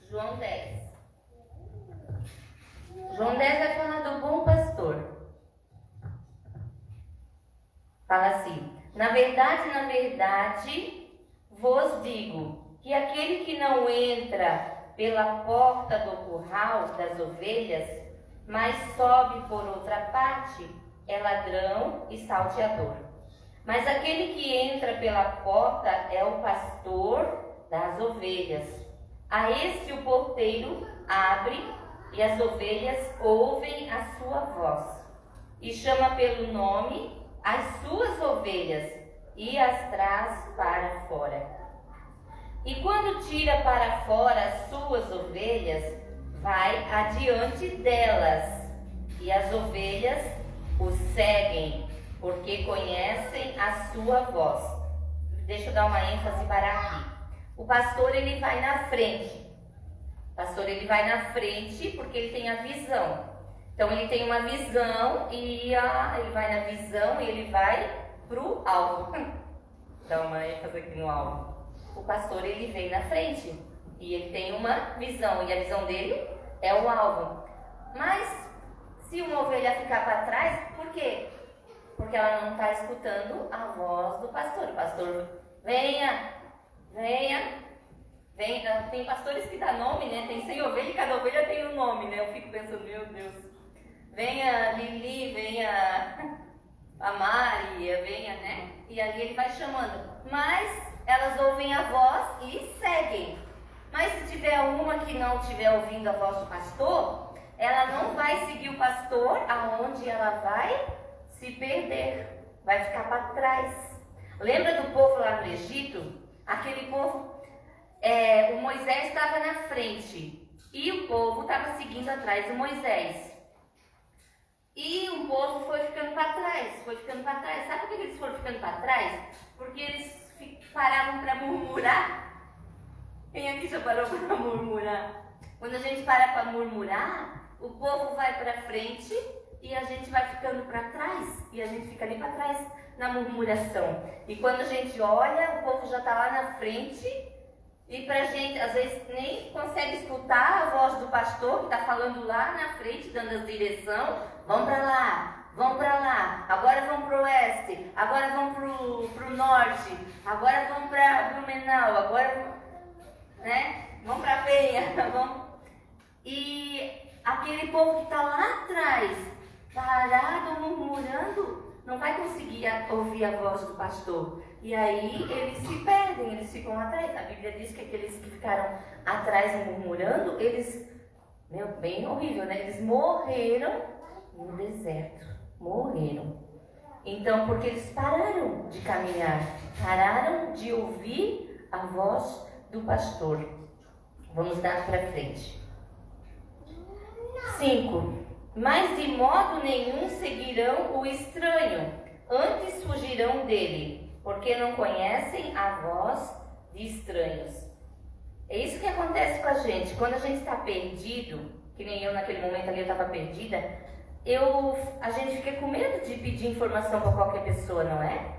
João 10. João 10 vai falar do bom pastor. Fala assim: na verdade, vos digo que aquele que não entra pela porta do curral das ovelhas, mas sobe por outra parte, é ladrão e salteador. Mas aquele que entra pela porta é o pastor das ovelhas. A este o porteiro abre e as ovelhas ouvem a sua voz. E chama pelo nome as suas ovelhas e as traz para fora. E quando tira para fora as suas ovelhas, vai adiante delas. E as ovelhas o seguem, porque conhecem a sua voz. Deixa eu dar uma ênfase para aqui. O pastor, ele vai na frente. O pastor, ele vai na frente porque ele tem a visão. Então, ele tem uma visão e ele vai na visão e ele vai para o alvo. Dá uma ênfase aqui no alvo. O pastor, ele vem na frente e ele tem uma visão. E a visão dele é o alvo. Mas, se uma ovelha ficar para trás, por quê? Porque ela não está escutando a voz do pastor. O pastor, venha. Tem pastores que dão nome, né? Tem 100 ovelhas e cada ovelha tem um nome, né? Eu fico pensando, meu Deus. Venha Lili, venha a Maria, venha, né? E ali ele vai chamando. Mas elas ouvem a voz e seguem. Mas se tiver uma que não estiver ouvindo a voz do pastor, ela não vai seguir o pastor, aonde ela vai se perder, vai ficar para trás. Lembra do povo lá no Egito? Aquele povo, o Moisés estava na frente e o povo estava seguindo atrás do Moisés. E o povo foi ficando para trás, Sabe por que eles foram ficando para trás? Porque eles paravam para murmurar. Quem aqui já parou para murmurar? Quando a gente para para murmurar, o povo vai para frente e a gente vai ficando para trás. E a gente fica ali para trás na murmuração. E quando a gente olha, o povo já está lá na frente. E pra gente, às vezes, nem consegue escutar a voz do pastor que está falando lá na frente, dando as direção. Vamos para lá, agora vamos para o oeste, agora vamos para o norte, agora vamos para Blumenau, agora vamos para a Penha. E aquele povo que está lá atrás, parado, murmurando, não vai conseguir ouvir a voz do pastor. E aí eles se perdem, eles ficam atrás. A Bíblia diz que aqueles que ficaram atrás murmurando, eles, bem horrível, né? Eles morreram no deserto. Morreram. Então, porque eles pararam de caminhar, pararam de ouvir a voz do pastor. Vamos dar para frente. 5. Mas de modo nenhum seguirão o estranho, antes fugirão dele, porque não conhecem a voz de estranhos. É isso que acontece com a gente. Quando a gente está perdido, que nem eu naquele momento ali eu estava perdida, a gente fica com medo de pedir informação para qualquer pessoa, não é?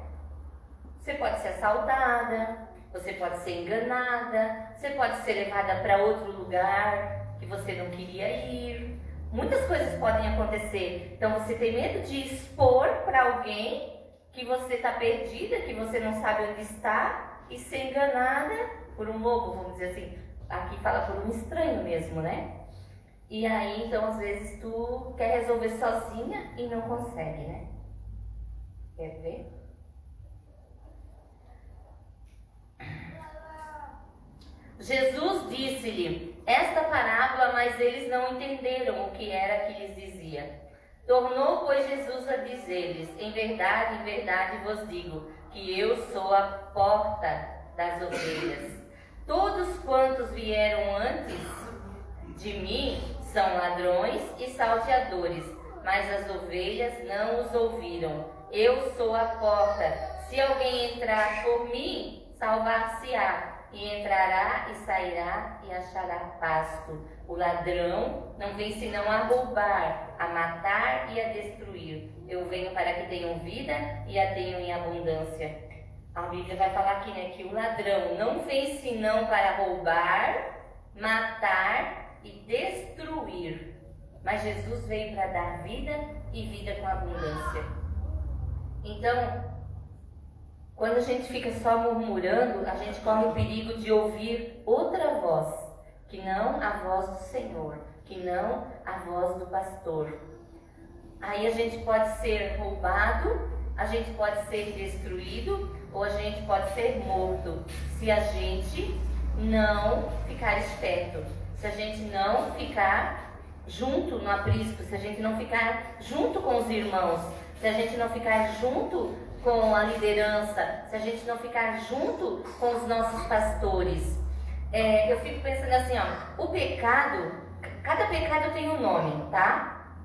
Você pode ser assaltada, você pode ser enganada, você pode ser levada para outro lugar que você não queria ir. Muitas coisas podem acontecer. Então você tem medo de expor para alguém que você está perdida, que você não sabe onde está, e ser enganada por um lobo, vamos dizer assim. Aqui fala por um estranho mesmo, né? E aí, então, às vezes tu quer resolver sozinha e não consegue, né? Quer ver? Jesus disse-lhe esta parábola, mas eles não entenderam o que era que lhes dizia. Tornou, pois, Jesus a dizer-lhes: em verdade vos digo, que eu sou a porta das ovelhas. Todos quantos vieram antes de mim são ladrões e salteadores, mas as ovelhas não os ouviram. Eu sou a porta. Se alguém entrar por mim, salvar-se-á, e entrará e sairá e achará pasto. O ladrão não vem senão a roubar, a matar e a destruir. Eu venho para que tenham vida e a tenham em abundância. A Bíblia vai falar aqui, né, que o ladrão não vem senão para roubar, matar e destruir. Mas Jesus veio para dar vida e vida com abundância. Então, quando a gente fica só murmurando, a gente corre o perigo de ouvir outra voz, que não a voz do Senhor, que não a voz do pastor. Aí a gente pode ser roubado, a gente pode ser destruído, ou a gente pode ser morto, se a gente não ficar esperto, se a gente não ficar junto no aprisco, se a gente não ficar junto com os irmãos, se a gente não ficar junto com a liderança, se a gente não ficar junto com os nossos pastores. Eu fico pensando assim, ó, o pecado, cada pecado tem um nome, tá?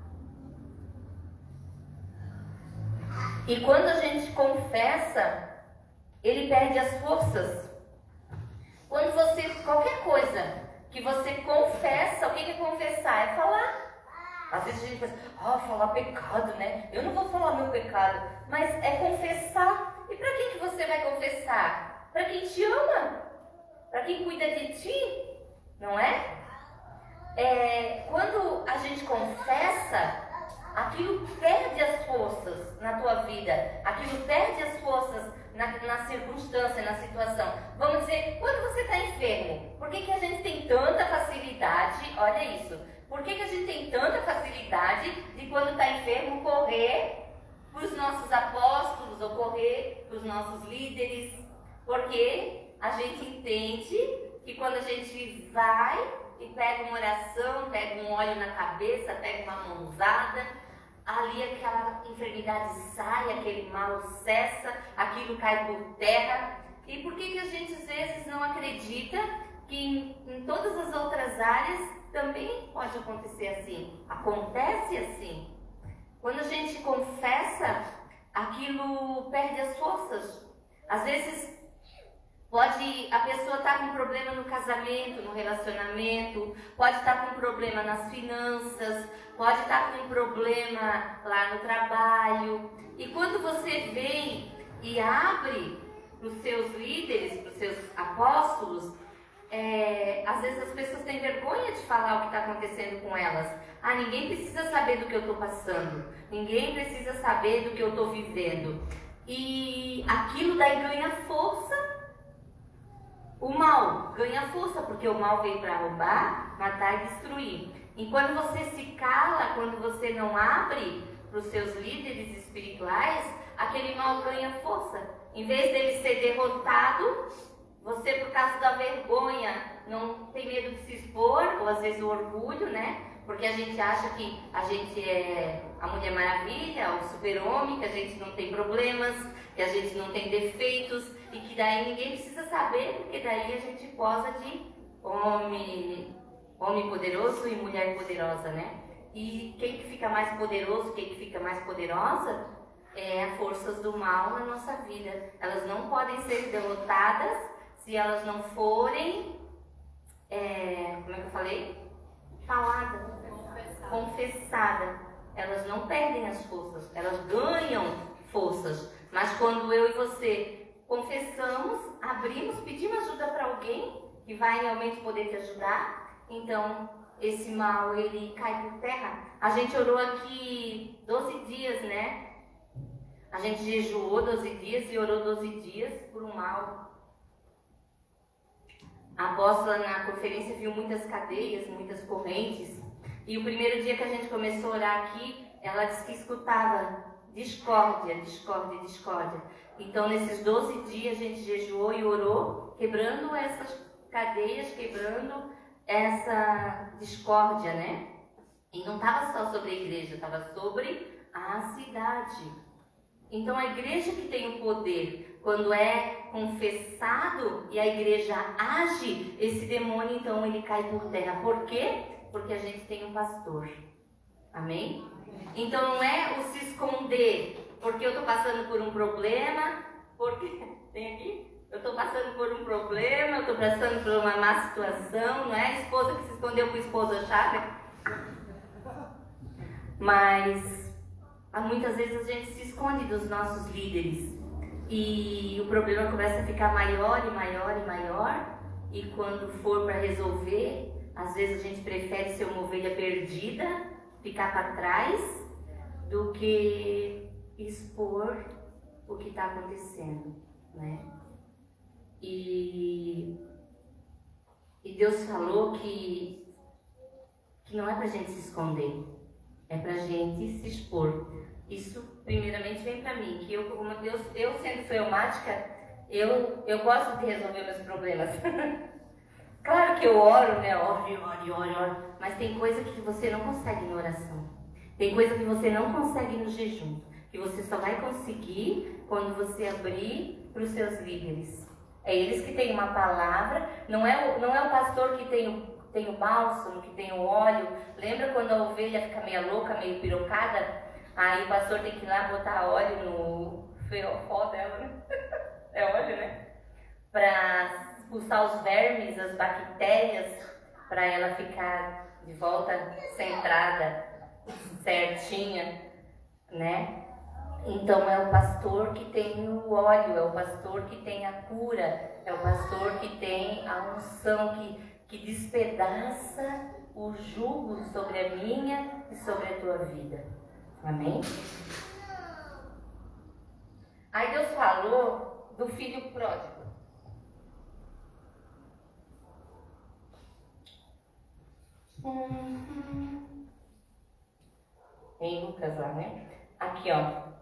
E quando a gente confessa, ele perde as forças. Quando você, qualquer coisa que você confessa, o que é confessar? É falar. Às vezes a gente pensa, falar pecado, né? Eu não vou falar meu pecado, mas é confessar. E para quem que você vai confessar? Para quem te ama, para quem cuida de ti, não é? Quando a gente confessa, aquilo perde as forças na tua vida, aquilo perde as forças na circunstância, na situação. Vamos dizer, quando você está enfermo, por que a gente tem tanta facilidade, olha isso, por que a gente tem tanta facilidade de quando está enfermo correr para para os nossos apóstolos, ocorrer para os nossos líderes, porque a gente entende que quando a gente vai e pega uma oração, pega um óleo na cabeça, pega uma mãozada, ali aquela enfermidade sai, aquele mal cessa, aquilo cai por terra. E por que a gente às vezes não acredita que em todas as outras áreas também pode acontecer assim? Acontece assim. Quando a gente confessa, aquilo perde as forças. Às vezes a pessoa estar com problema no casamento, no relacionamento, pode estar com problema nas finanças, pode estar com problema lá no trabalho. E quando você vem e abre para os seus líderes, para os seus apóstolos, às vezes as pessoas têm vergonha de falar o que está acontecendo com elas. Ninguém precisa saber do que eu estou passando, ninguém precisa saber do que eu estou vivendo. E aquilo daí ganha força. O mal ganha força, porque o mal veio para roubar, matar e destruir. E quando você se cala, quando você não abre para os seus líderes espirituais, aquele mal ganha força. Em vez dele ser derrotado, você, por causa da vergonha, não tem medo de se expor, ou às vezes o orgulho, né? Porque a gente acha que a gente é a Mulher Maravilha, o super-homem, que a gente não tem problemas, que a gente não tem defeitos, e que daí ninguém precisa saber, porque daí a gente posa de homem poderoso e mulher poderosa, né? E quem que fica mais poderoso, quem que fica mais poderosa, é as forças do mal na nossa vida. Elas não podem ser derrotadas se elas não forem, como é que eu falei? Falada, confessada. Elas não perdem as forças, elas ganham forças. Mas quando eu e você confessamos, abrimos, pedimos ajuda para alguém que vai realmente poder te ajudar, então esse mal ele cai por terra. A gente orou aqui 12 dias, né? A gente jejuou 12 dias e orou 12 dias por um mal. A apóstola na conferência viu muitas cadeias, muitas correntes. E o primeiro dia que a gente começou a orar aqui, ela disse que escutava discórdia, discórdia, discórdia. Então, nesses 12 dias, a gente jejuou e orou, quebrando essas cadeias, quebrando essa discórdia, né? E não estava só sobre a igreja, estava sobre a cidade. Então, a igreja que tem o poder, quando é confessado e a igreja age, esse demônio, então, ele cai por terra. Por quê? Porque a gente tem um pastor. Amém? Então, não é o se esconder, porque eu estou passando por um problema, porque... Tem aqui? Eu estou passando por um problema, eu estou passando por uma má situação, não é a esposa que se escondeu com o esposo achado. Mas muitas vezes a gente se esconde dos nossos líderes e o problema começa a ficar maior e maior e maior, e quando for para resolver, às vezes a gente prefere ser uma ovelha perdida, ficar para trás, do que expor o que está acontecendo, né? E Deus falou que não é para a gente se esconder, é para a gente se expor. Isso primeiramente vem para mim, que eu sendo fleumática, eu gosto de resolver meus problemas. Claro que eu oro, né? Oro, mas tem coisa que você não consegue em oração. Tem coisa que você não consegue no jejum, que você só vai conseguir quando você abrir para os seus líderes. É eles que têm uma palavra, não é o pastor que tem o bálsamo, que tem o óleo. Lembra quando a ovelha fica meio louca, meio pirocada? Aí o pastor tem que ir lá botar óleo no feofó dela, né? É óleo, né? Para expulsar os vermes, as bactérias, para ela ficar de volta centrada, certinha, né? Então é o pastor que tem o óleo, é o pastor que tem a cura, é o pastor que tem a unção, que despedaça o jugo sobre a minha e sobre a tua vida. Amém? Aí Deus falou do filho pródigo. Em Lucas lá, né? Aqui, ó.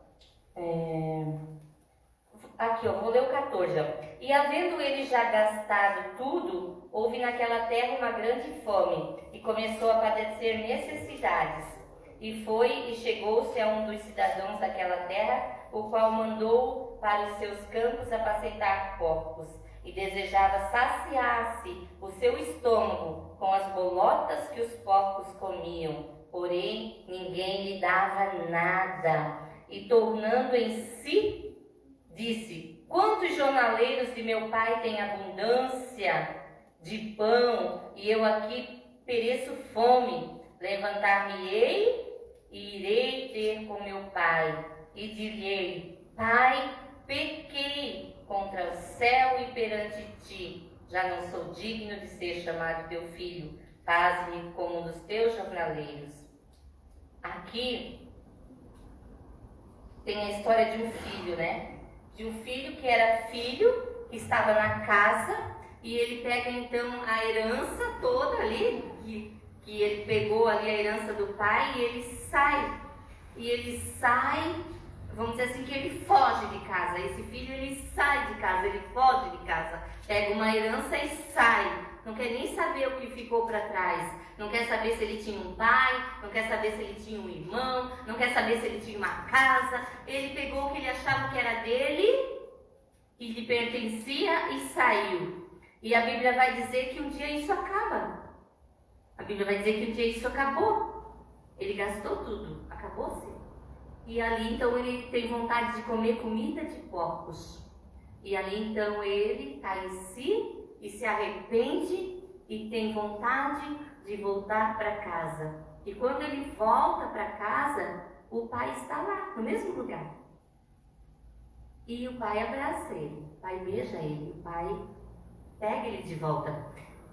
Aqui, ó, vou ler o 14. Ó. E havendo ele já gastado tudo, houve naquela terra uma grande fome, e começou a padecer necessidades. E foi e chegou-se a um dos cidadãos daquela terra, o qual mandou para os seus campos apacentar porcos, e desejava saciar-se o seu estômago com as bolotas que os porcos comiam, porém ninguém lhe dava nada. E tornando em si, disse: quantos jornaleiros de meu pai têm abundância de pão, e eu aqui pereço fome? Levantar-me-ei e irei ter com meu pai, e dir-lhe: Pai, pequei contra o céu e perante ti, já não sou digno de ser chamado teu filho, faz-me como um dos teus jornaleiros. Aqui tem a história de um filho, né? De um filho que era filho, que estava na casa, e ele pega então a herança toda ali, que ele pegou ali a herança do pai, e ele sai. E ele sai, vamos dizer assim, que ele foge de casa. Esse filho, ele sai de casa, ele foge de casa, pega uma herança e sai. Não quer nem saber o que ficou para trás. Não quer saber se ele tinha um pai, não quer saber se ele tinha um irmão, não quer saber se ele tinha uma casa. Ele pegou o que ele achava que era dele, que lhe pertencia, e saiu. E a Bíblia vai dizer que um dia isso acaba. A Bíblia vai dizer que um dia isso acabou. Ele gastou tudo, acabou-se. E ali então ele tem vontade de comer comida de porcos. E ali então ele cai em si e se arrepende e tem vontade de voltar para casa. E quando ele volta para casa, o pai está lá, no mesmo lugar. E o pai abraça ele, o pai beija ele, o pai pega ele de volta.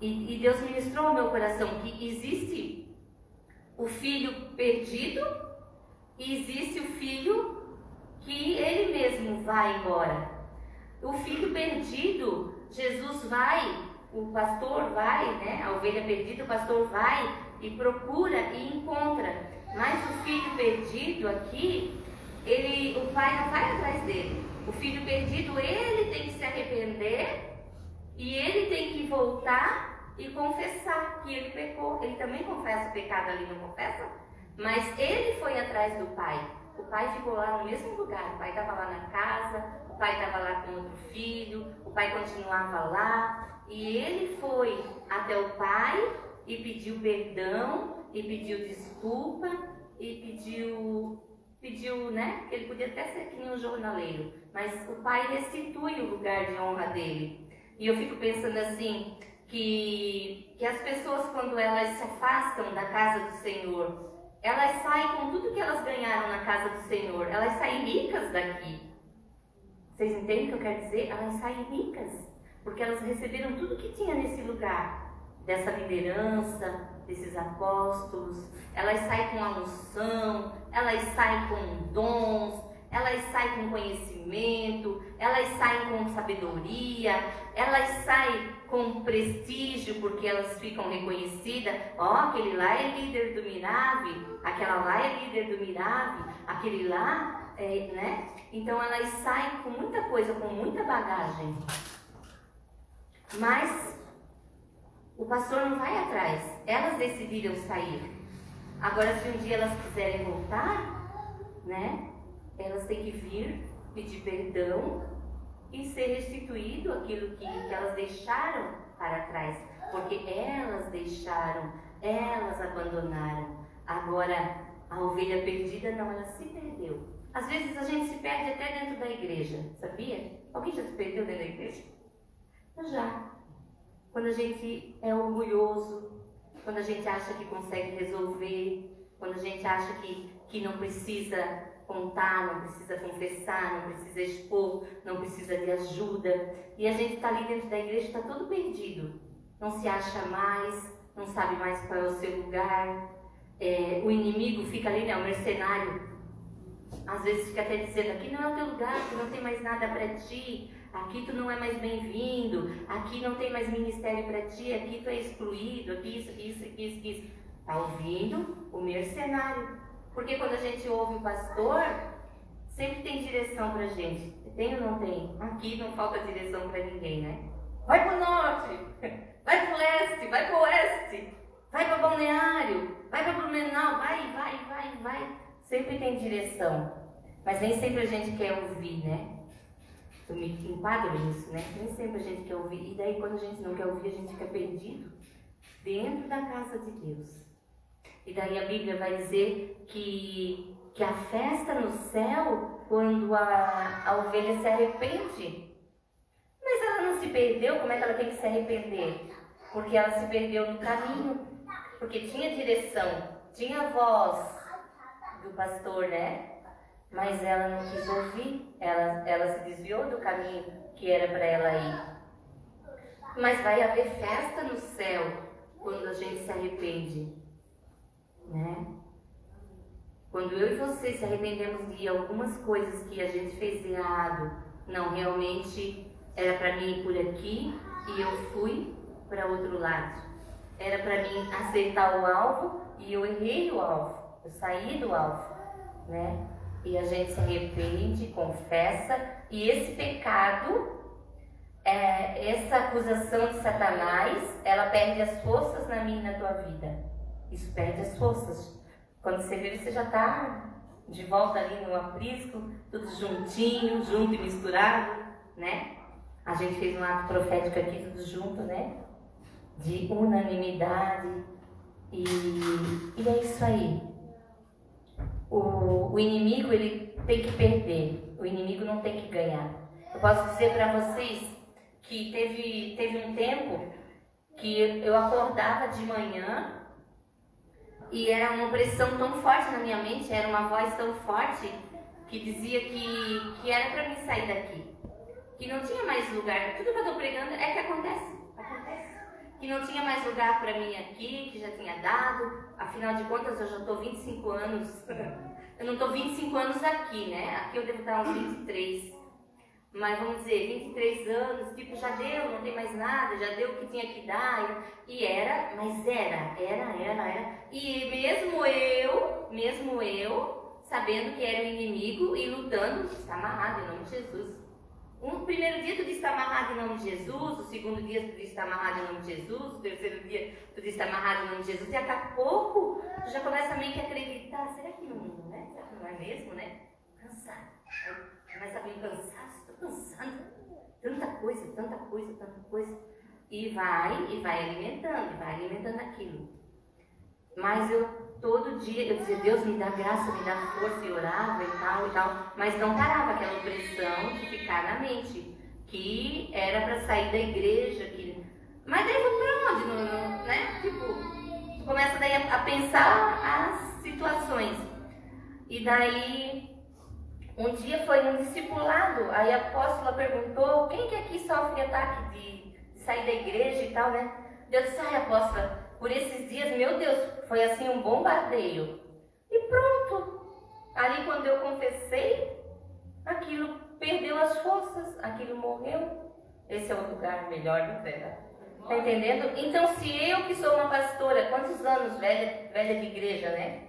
E Deus ministrou ao meu coração que existe o filho perdido e existe o filho que ele mesmo vai embora. O filho perdido, Jesus vai, o pastor vai, né? A ovelha perdida, o pastor vai e procura e encontra. Mas o filho perdido aqui, o pai não vai atrás dele. O filho perdido, ele tem que se arrepender e ele tem que voltar e confessar que ele pecou. Ele também confessa o pecado ali, não confessa? Mas ele foi atrás do pai. O pai ficou lá no mesmo lugar. O pai estava lá na casa, o pai estava lá com outro filho, o pai continuava lá. E ele foi até o pai e pediu perdão, e pediu desculpa, e pediu, né? Ele podia até ser que nem um jornaleiro, mas o pai restitui o lugar de honra dele. E eu fico pensando assim, que as pessoas, quando elas se afastam da casa do Senhor, elas saem com tudo que elas ganharam na casa do Senhor, elas saem ricas daqui. Vocês entendem o que eu quero dizer? Elas saem ricas, porque elas receberam tudo que tinha nesse lugar, dessa liderança, desses apóstolos. Elas saem com a unção, elas saem com dons, elas saem com conhecimento, elas saem com sabedoria, elas saem com prestígio, porque elas ficam reconhecidas. Ó, aquele lá é líder do Mirave, aquela lá é líder do Mirave, aquele lá, né? Então elas saem com muita coisa, com muita bagagem. Mas o pastor não vai atrás, elas decidiram sair. Agora, se um dia elas quiserem voltar, né? Elas têm que vir, pedir perdão e ser restituído aquilo que elas deixaram para trás. Porque elas deixaram, elas abandonaram. Agora, a ovelha perdida não, ela se perdeu. Às vezes a gente se perde até dentro da igreja, sabia? Alguém já se perdeu dentro da igreja? Eu já. Quando a gente é orgulhoso, quando a gente acha que consegue resolver, quando a gente acha que não precisa contar, não precisa confessar, não precisa expor, não precisa de ajuda. E a gente está ali dentro da igreja, está todo perdido. Não se acha mais, não sabe mais qual é o seu lugar. O inimigo fica ali, né, o mercenário. Às vezes fica até dizendo, aqui não é o teu lugar, aqui não tem mais nada para ti. Aqui tu não é mais bem-vindo, aqui não tem mais ministério para ti, aqui tu é excluído, aqui isso. Está ouvindo o mercenário. Porque quando a gente ouve o pastor, sempre tem direção pra gente. Tem ou não tem? Aqui não falta direção pra ninguém, né? Vai pro norte, vai pro leste, vai pro oeste, vai pra Balneário, vai pra Blumenau, vai. Sempre tem direção. Mas nem sempre a gente quer ouvir, né? Eu me enquadro nisso, né? Nem sempre a gente quer ouvir. E daí quando a gente não quer ouvir, a gente fica perdido dentro da casa de Deus. E daí a Bíblia vai dizer que a festa no céu, quando a ovelha se arrepende. Mas ela não se perdeu, como é que ela tem que se arrepender? Porque ela se perdeu no caminho. Porque tinha direção, tinha voz do pastor, né? Mas ela não quis ouvir, ela se desviou do caminho que era para ela ir. Mas vai haver festa no céu quando a gente se arrepende, né? Quando eu e você se arrependemos de algumas coisas que a gente fez de errado, não, realmente era para mim ir por aqui e eu fui para outro lado. Era para mim acertar o alvo e eu errei o alvo, eu saí do alvo, né? E a gente se arrepende, confessa, e esse pecado, essa acusação de Satanás, ela perde as forças na minha e na tua vida. Isso perde as forças. Quando você vê, você já está de volta ali no aprisco, tudo juntinho, junto e misturado, né? A gente fez um ato profético aqui, tudo junto, né? De unanimidade. E é isso aí. O inimigo, ele tem que perder. O inimigo não tem que ganhar. Eu posso dizer para vocês que teve um tempo que eu acordava de manhã e era uma pressão tão forte na minha mente, era uma voz tão forte que dizia que era para mim sair daqui. Que não tinha mais lugar. Tudo que eu estou pregando é que acontece. Que não tinha mais lugar para mim aqui, que já tinha dado. Afinal de contas, eu já estou 25 anos. Eu não estou 25 anos aqui, né? Aqui eu devo estar uns 23. Mas vamos dizer, 23 anos, tipo, já deu, não tem mais nada, já deu o que tinha que dar. E era, mas era. E mesmo eu, sabendo que era o inimigo e lutando, está amarrado em nome de Jesus. O primeiro dia tu diz está amarrado em nome de Jesus, o segundo dia tu diz está amarrado em nome de Jesus, o terceiro dia tu diz está amarrado em nome de Jesus, e daqui a pouco tu já começa meio que a acreditar, será que não é? Será que não é mesmo, né? Cansado. Aí começa a vir cansado, estou cansado. Tanta coisa. E vai alimentando aquilo. Mas todo dia eu dizia, Deus me dá graça, me dá força, e orava e tal, mas não parava aquela opressão de ficar na mente, que era para sair da igreja, mas daí vou para onde, né? Tipo, começa daí a pensar as situações. E daí, um dia foi num discipulado, aí a apóstola perguntou, quem que aqui sofre ataque de sair da igreja e tal, né? Deus disse, apóstola, por esses dias, meu Deus, foi assim um bombardeio. E pronto. Ali quando eu confessei, aquilo perdeu as forças, aquilo morreu. Esse é o lugar melhor da terra. Tá entendendo? Então, se eu que sou uma pastora, quantos anos velha de igreja, né?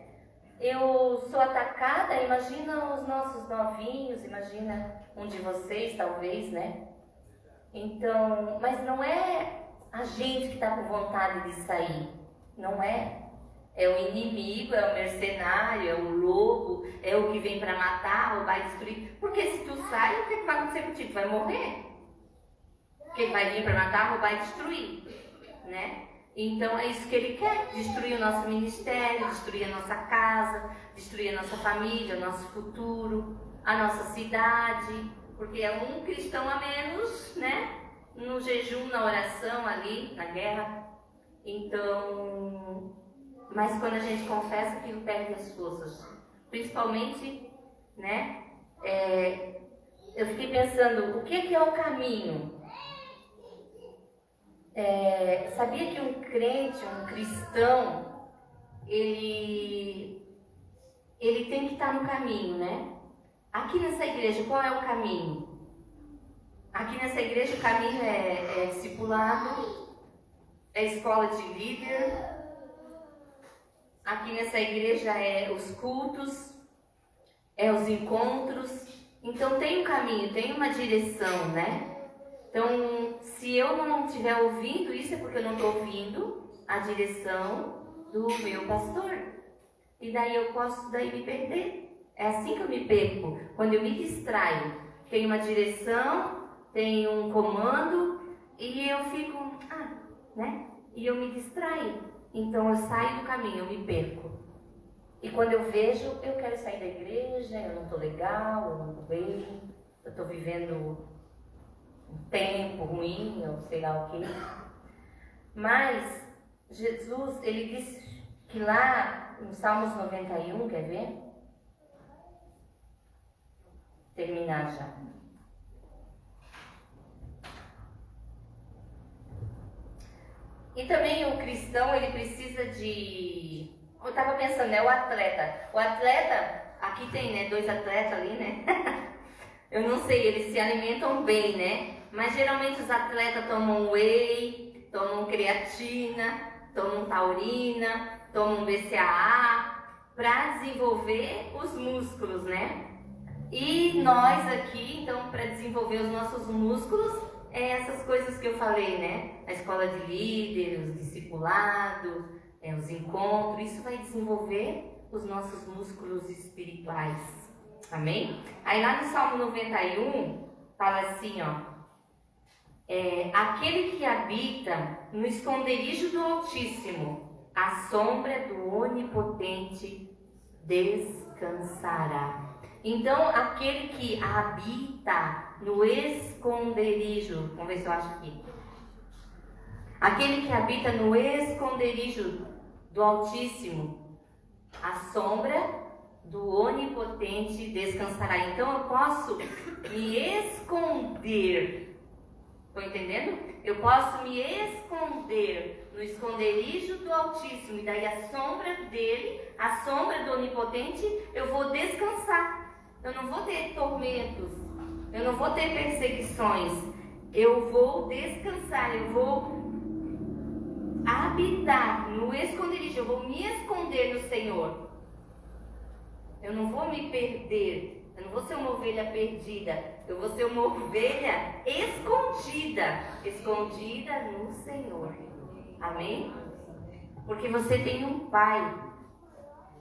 Eu sou atacada, imagina os nossos novinhos, imagina um de vocês, talvez, né? Então, mas não é a gente que está com vontade de sair, não é? É o inimigo, é o mercenário, é o lobo, é o que vem para matar, roubar e destruir. Porque se tu sai, o que vai acontecer contigo? Tu vai morrer. Porque ele vai vir para matar, roubar e destruir, né? Então é isso que ele quer, destruir o nosso ministério, destruir a nossa casa, destruir a nossa família, o nosso futuro, a nossa cidade, porque é um cristão a menos, né? No jejum, na oração ali, na guerra. Então, mas quando a gente confessa, aquilo perde as forças. Principalmente, né? Eu fiquei pensando, o que é o caminho? Sabia que um crente, um cristão, ele tem que estar no caminho, né? Aqui nessa igreja, qual é o caminho? Aqui nessa igreja o caminho é discipulado, é escola de líder. Aqui nessa igreja é os cultos, é os encontros. Então tem um caminho, tem uma direção, né? Então, se eu não estiver ouvindo, isso é porque eu não estou ouvindo a direção do meu pastor. E daí eu posso me perder. É assim que eu me perco, quando eu me distraio. Tem uma direção, tem um comando e eu fico, né? E eu me distraio. Então eu saio do caminho, eu me perco. E quando eu vejo, eu quero sair da igreja, eu não estou legal, eu não estou bem, eu estou vivendo um tempo ruim, ou sei lá o quê. Mas Jesus, ele disse que lá no Salmos 91, quer ver? Terminar já. E também o cristão, ele precisa de... Eu estava pensando, né? O atleta, aqui tem, né? 2 atletas ali, né? Eu não sei, eles se alimentam bem, né? Mas geralmente os atletas tomam whey, tomam creatina, tomam taurina, tomam BCAA para desenvolver os músculos, né? E nós aqui, então, para desenvolver os nossos músculos, é essas coisas que eu falei, né? A escola de líder, os discipulados, os encontros, isso vai desenvolver os nossos músculos espirituais. Amém? Aí lá no Salmo 91, fala assim, ó. Aquele que habita no esconderijo do Altíssimo, à sombra do Onipotente descansará. Então, aquele que habita no esconderijo, vamos ver se eu acho aqui. Aquele que habita no esconderijo do Altíssimo, à sombra do Onipotente descansará. Então, eu posso me esconder. Estão entendendo? Eu posso me esconder no esconderijo do Altíssimo, e daí a sombra dele, a sombra do Onipotente, eu vou descansar. Eu não vou ter tormentos, eu não vou ter perseguições, eu vou descansar, eu vou habitar no esconderijo, eu vou me esconder no Senhor. Eu não vou me perder, eu não vou ser uma ovelha perdida, eu vou ser uma ovelha escondida no Senhor. Amém? Porque você tem um Pai.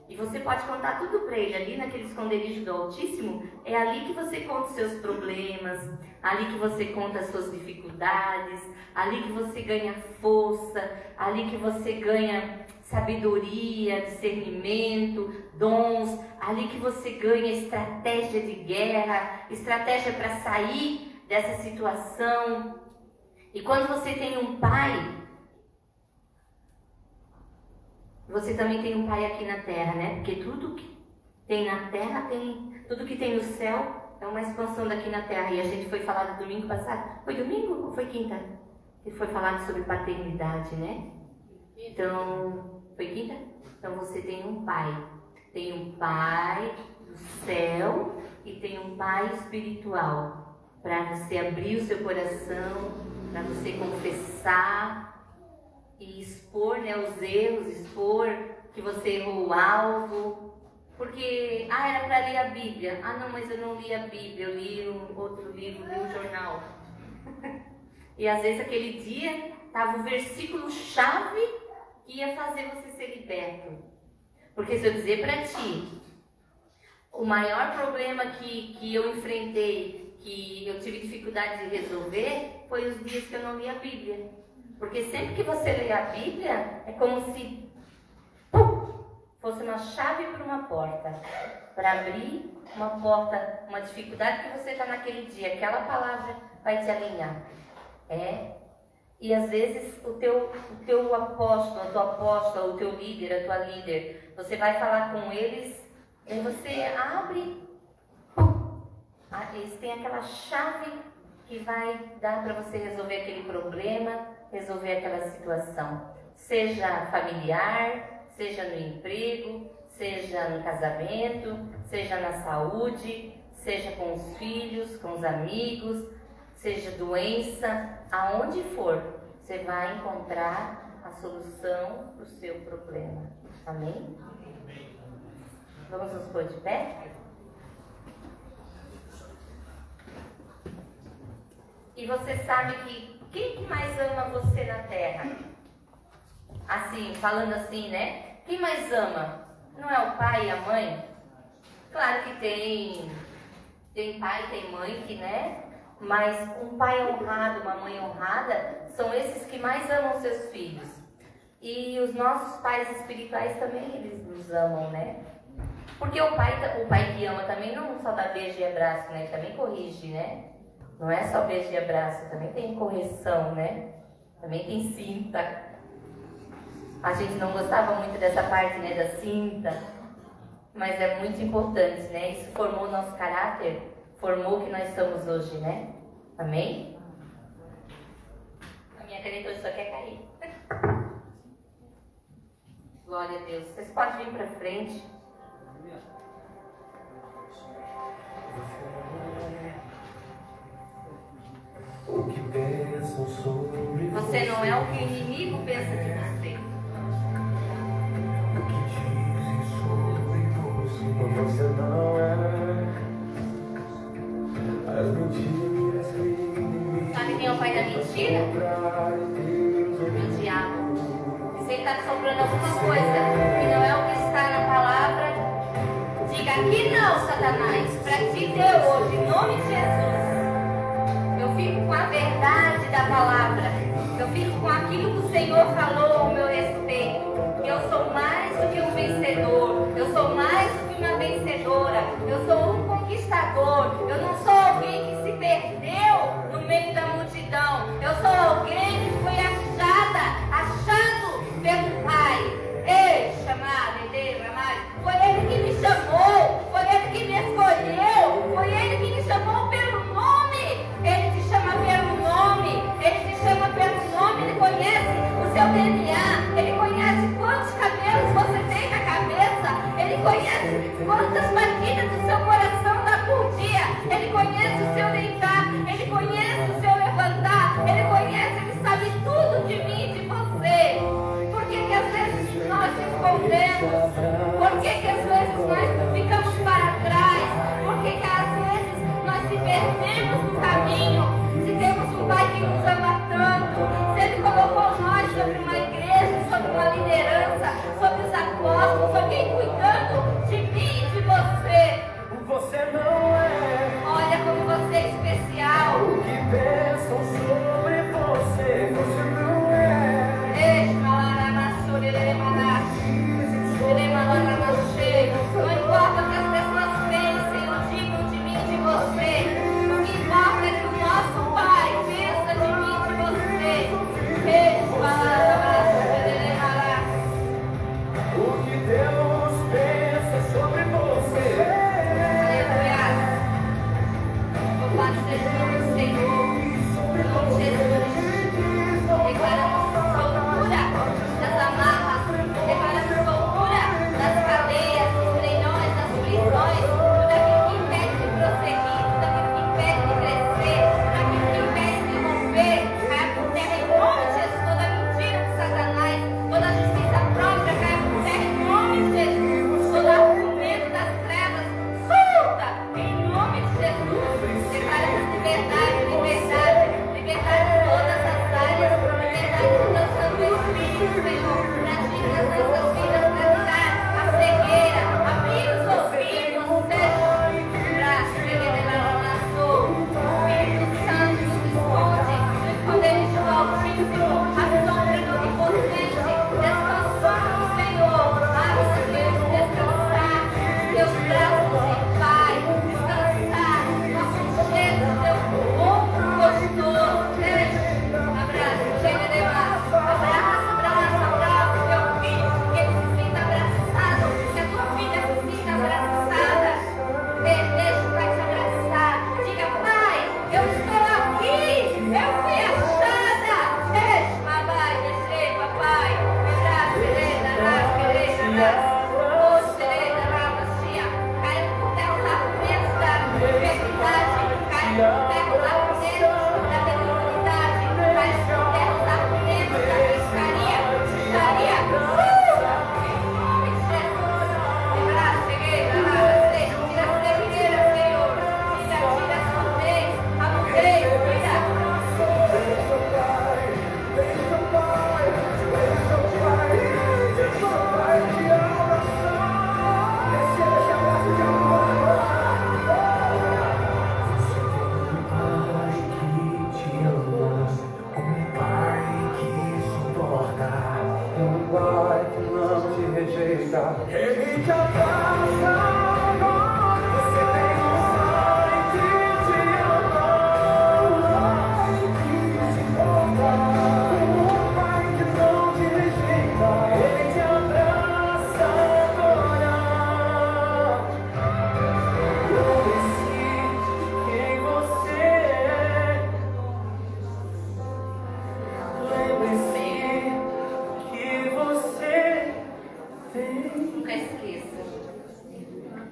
E você pode contar tudo para Ele, ali naquele esconderijo do Altíssimo, é ali que você conta os seus problemas, ali que você conta as suas dificuldades, ali que você ganha força, ali que você ganha sabedoria, discernimento, dons, ali que você ganha estratégia de guerra, estratégia para sair dessa situação. E quando você tem um Pai, você também tem um Pai aqui na terra, né? Porque tudo que tem na terra, tudo que tem no céu é uma expansão daqui na terra. E a gente foi falar do domingo passado. Foi domingo ou foi quinta? Que foi falado sobre paternidade, né? Então, foi quinta? Então você tem um Pai. Tem um Pai do céu e tem um Pai espiritual. Para você abrir o seu coração, para você confessar e expor, né, os erros, expor que você errou o alvo. Porque, era para ler a Bíblia. Não, mas eu não li a Bíblia, eu li um outro livro, li um jornal. E às vezes aquele dia estava o versículo-chave que ia fazer você ser liberto. Porque se eu dizer para ti, o maior problema que eu enfrentei, que eu tive dificuldade de resolver, foi os dias que eu não li a Bíblia. Porque sempre que você lê a Bíblia, é como se fosse uma chave para uma porta. Para abrir uma porta, uma dificuldade que você está naquele dia. Aquela palavra vai te alinhar. E às vezes o teu apóstolo, a tua apóstola, o teu líder, a tua líder, você vai falar com eles, e você abre, eles têm aquela chave que vai dar para você resolver aquele problema, resolver aquela situação. Seja familiar, seja no emprego, seja no casamento, seja na saúde, seja com os filhos, com os amigos, seja doença, aonde for, você vai encontrar a solução para o seu problema. Amém? Vamos nos pôr de pé? E você sabe que quem que mais ama você na terra? Assim, falando assim, né? Quem mais ama? Não é o pai e a mãe? Claro que tem pai, tem mãe que, né? Mas um pai honrado, uma mãe honrada, são esses que mais amam seus filhos. E os nossos pais espirituais também, eles nos amam, né? Porque o pai que ama também não só dá beijo e abraço, né? Ele também corrige, né? Não é só beijo e abraço, também tem correção, né? Também tem cinta. A gente não gostava muito dessa parte, né, da cinta, mas é muito importante, né? Isso formou o nosso caráter, formou o que nós somos hoje, né? Amém? A minha caneta hoje só quer cair. Glória a Deus. Vocês podem vir para frente. O que pensam sobre Você não é o que o inimigo pensa de você. o que dizem sobre você? Você não é as mentiras que o inimigo Sabe quem é o pai da mentira? traz Deus O diabo. E se ele está te sobrando alguma coisa que não é o que está na palavra, diga aqui não, Satanás, para te ter hoje, em nome de Jesus. Eu fico com a verdade da palavra. Eu fico com aquilo que o Senhor falou ao meu respeito. Eu sou mais do que um vencedor. Eu sou mais do que uma vencedora. Eu sou um conquistador. Eu não sou alguém que se perdeu no meio da multidão. Eu sou alguém que foi achado pelo Pai. Ei, chamado, foi Ele que me chamou. Foi Ele que me escolheu. Foi Ele que me chamou pelo nome. Ele te chama pelo nome. Ele te chama pelo nome. Ele conhece o seu DNA. Ele conhece quantos cabelos você tem na cabeça. Ele conhece quantas batidas do seu coração dá por dia. Ele conhece o seu deitar. Ele conhece o seu levantar. Ele conhece, ele sabe tudo de mim e de você. Por que que às vezes nós nos escondemos? Por que que às vezes nós ficamos para trás? Por que que às vezes nós se perdemos no caminho? Se temos um Pai que nos ama tanto, se Ele colocou nós sobre uma igreja, sobre uma liderança, sobre os apóstolos, alguém cuidando de mim e de você. Você não é Olha como você é especial. o que pensam sobre você. Você não é. Ei, malaramassurelemaná. Ele Ele te abraça agora. Você tem um pai que te ama, um pai que se importa, um pai que não te rejeita. Ele te abraça agora. Lembre-se quem você é. Lembre-se que você tem. Nunca esqueça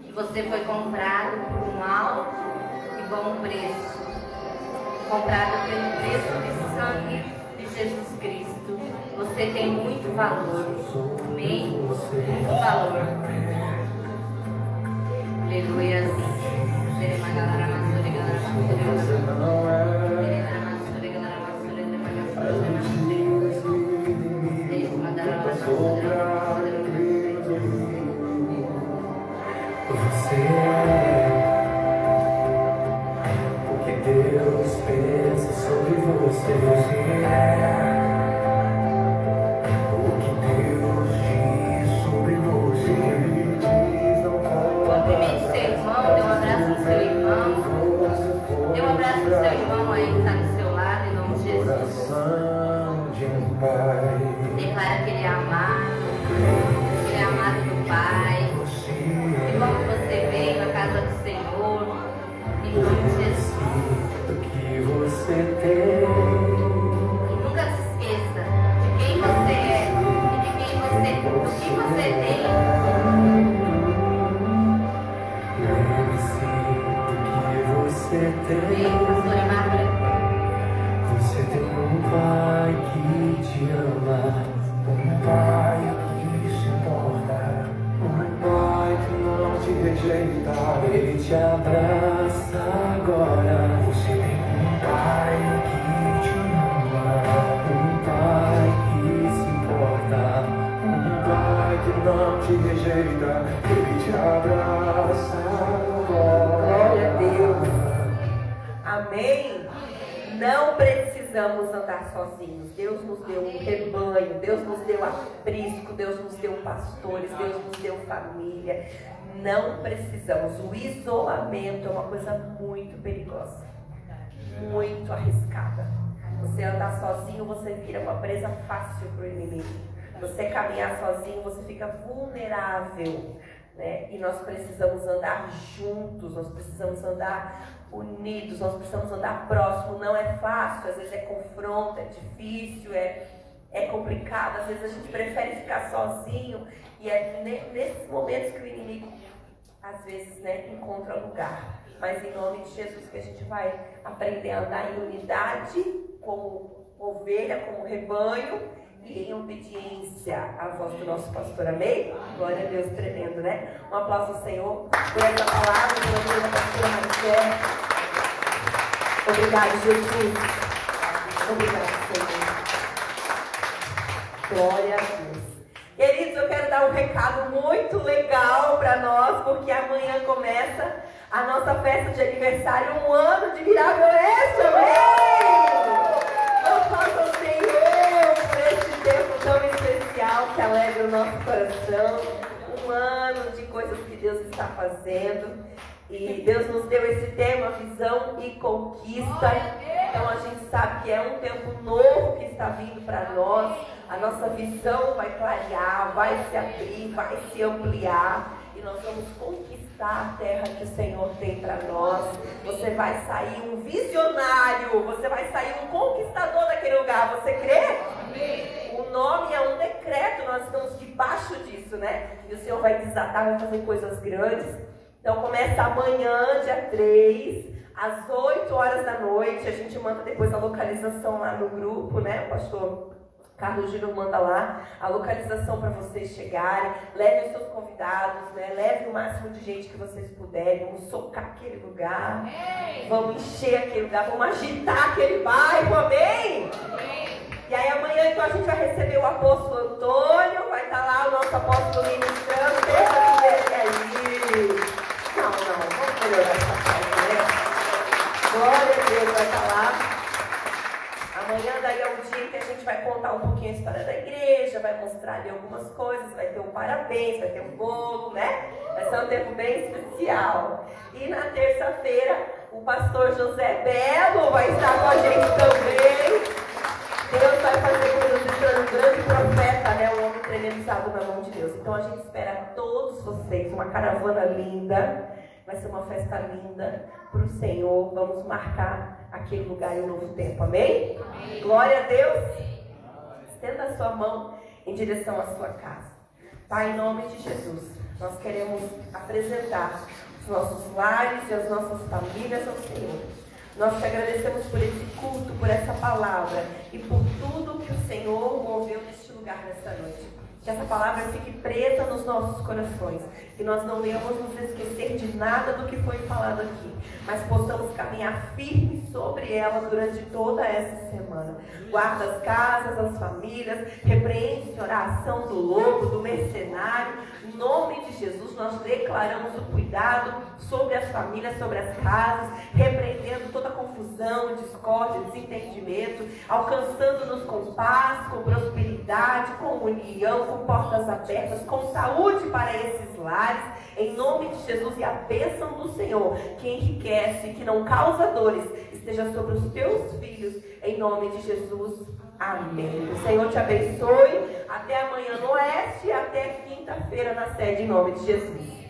que você foi comprado por um alto e bom preço. Comprado pelo preço de sangue de Jesus Cristo. Você tem muito valor. Amém? Muito valor. Aleluia. Você é o que Deus pensa sobre você. Você é o que Deus diz sobre você. Ele diz não Cumprimente seu irmão, dê um abraço no seu irmão. Dê um abraço no seu irmão aí que está do seu lado, em nome de Jesus. coração de um pai. Declara que ele é amado do Pai. Que bom que você veio na casa do Senhor, em nome de Jesus. O que você tem. E nunca se esqueça de quem você é e de quem você, do que você tem. Lembre-se do que você Amém, tem. pastora Margaret. Você tem um pai que te ama, um pai que se importa, um pai que não te rejeita. Ele te abraça agora. Você tem um pai que te ama, um pai que se importa, um pai que não te rejeita. Ele te abraça agora. Glória a Deus. Amém? Não precisamos andar sozinhos. Deus nos deu um rebanho, Deus nos deu aprisco, Deus nos deu pastores, Deus nos deu família. Não precisamos. O isolamento é uma coisa muito perigosa, muito arriscada. Você andar sozinho, você vira uma presa fácil para o inimigo. Você caminhar sozinho, você fica vulnerável, né? E nós precisamos andar juntos, nós precisamos andar unidos, nós precisamos andar próximo. Não é fácil, às vezes é confronto, é difícil, é complicado. Às vezes a gente prefere ficar sozinho. E é nesses momentos que o inimigo, às vezes, né, encontra lugar. Mas em nome de Jesus que a gente vai aprender a andar em unidade, como ovelha, como rebanho, e em obediência à voz do nosso pastor. Amém? Glória a Deus, tremendo, né? Um aplauso ao Senhor por essa palavra, pela vida da pastora Maricel. Obrigado, Jesus. Obrigado, Senhor. Glória a Deus. Queridos, eu quero dar um recado muito legal para nós, porque amanhã começa a nossa festa de aniversário, 1 ano de Miragoeste. Amém! Louvado ao Senhor por este tempo tão especial que alegra o nosso coração. 1 ano de coisas que Deus está fazendo. E Deus nos deu esse tema, visão e conquista. Então a gente sabe que é um tempo novo que está vindo para nós. A nossa visão vai clarear, vai se abrir, vai se ampliar. E nós vamos conquistar a terra que o Senhor tem para nós. Você vai sair um visionário, você vai sair um conquistador daquele lugar. Você crê? Amém. O nome é um decreto, nós estamos debaixo disso, né? E o Senhor vai desatar, vai fazer coisas grandes. Então começa amanhã, dia 3, às 8 horas da noite. A gente manda depois a localização lá no grupo, né? O pastor Carlos Gino manda lá a localização para vocês chegarem. Levem os seus convidados, né? Levem o máximo de gente que vocês puderem. Vamos socar aquele lugar. Vamos encher aquele lugar. Vamos agitar aquele bairro. Amém? E aí amanhã então a gente vai receber o apóstolo Antônio. Vai estar lá o nosso apóstolo ministrando. Deixa eu ver ele aí. Não, vamos melhorar essa parte, né? Glória a Deus, vai estar lá. Amanhã daí é o dia que a gente vai contar um pouquinho a história da igreja, vai mostrar ali algumas coisas, vai ter o parabéns, vai ter um bolo, né? Vai ser um tempo bem especial. E na terça-feira, o pastor José Belo vai estar com a gente também. Deus vai fazer coisas de um grande profeta, né? Um homem tremendizado na mão de Deus. Então a gente espera todos vocês, uma caravana linda. Vai ser uma festa linda para o Senhor. Vamos marcar aquele lugar em um novo tempo. Amém? Amém. Glória a Deus. Estenda a sua mão em direção à sua casa. Pai, em nome de Jesus, nós queremos apresentar os nossos lares e as nossas famílias ao Senhor. Nós te agradecemos por esse culto, por essa palavra e por tudo que o Senhor moveu neste lugar nesta noite. Que essa palavra fique presa nos nossos corações. Que nós não venhamos nos esquecer de nada do que foi falado aqui. Mas possamos caminhar firme sobre ela durante toda essa semana. Guarda as casas, as famílias. Repreende, Senhor, a ação do lobo, do mercenário. Em nome de Jesus, nós declaramos o cuidado sobre as famílias, sobre as casas. Repreendendo toda confusão, discórdia, desentendimento. Alcançando-nos com paz, com prosperidade, com união, com portas abertas, com saúde para esses lares, em nome de Jesus, e a bênção do Senhor, que enriquece, que não causa dores, esteja sobre os teus filhos, em nome de Jesus. Amém. O Senhor te abençoe. Até amanhã no Oeste e até quinta-feira na sede, em nome de Jesus.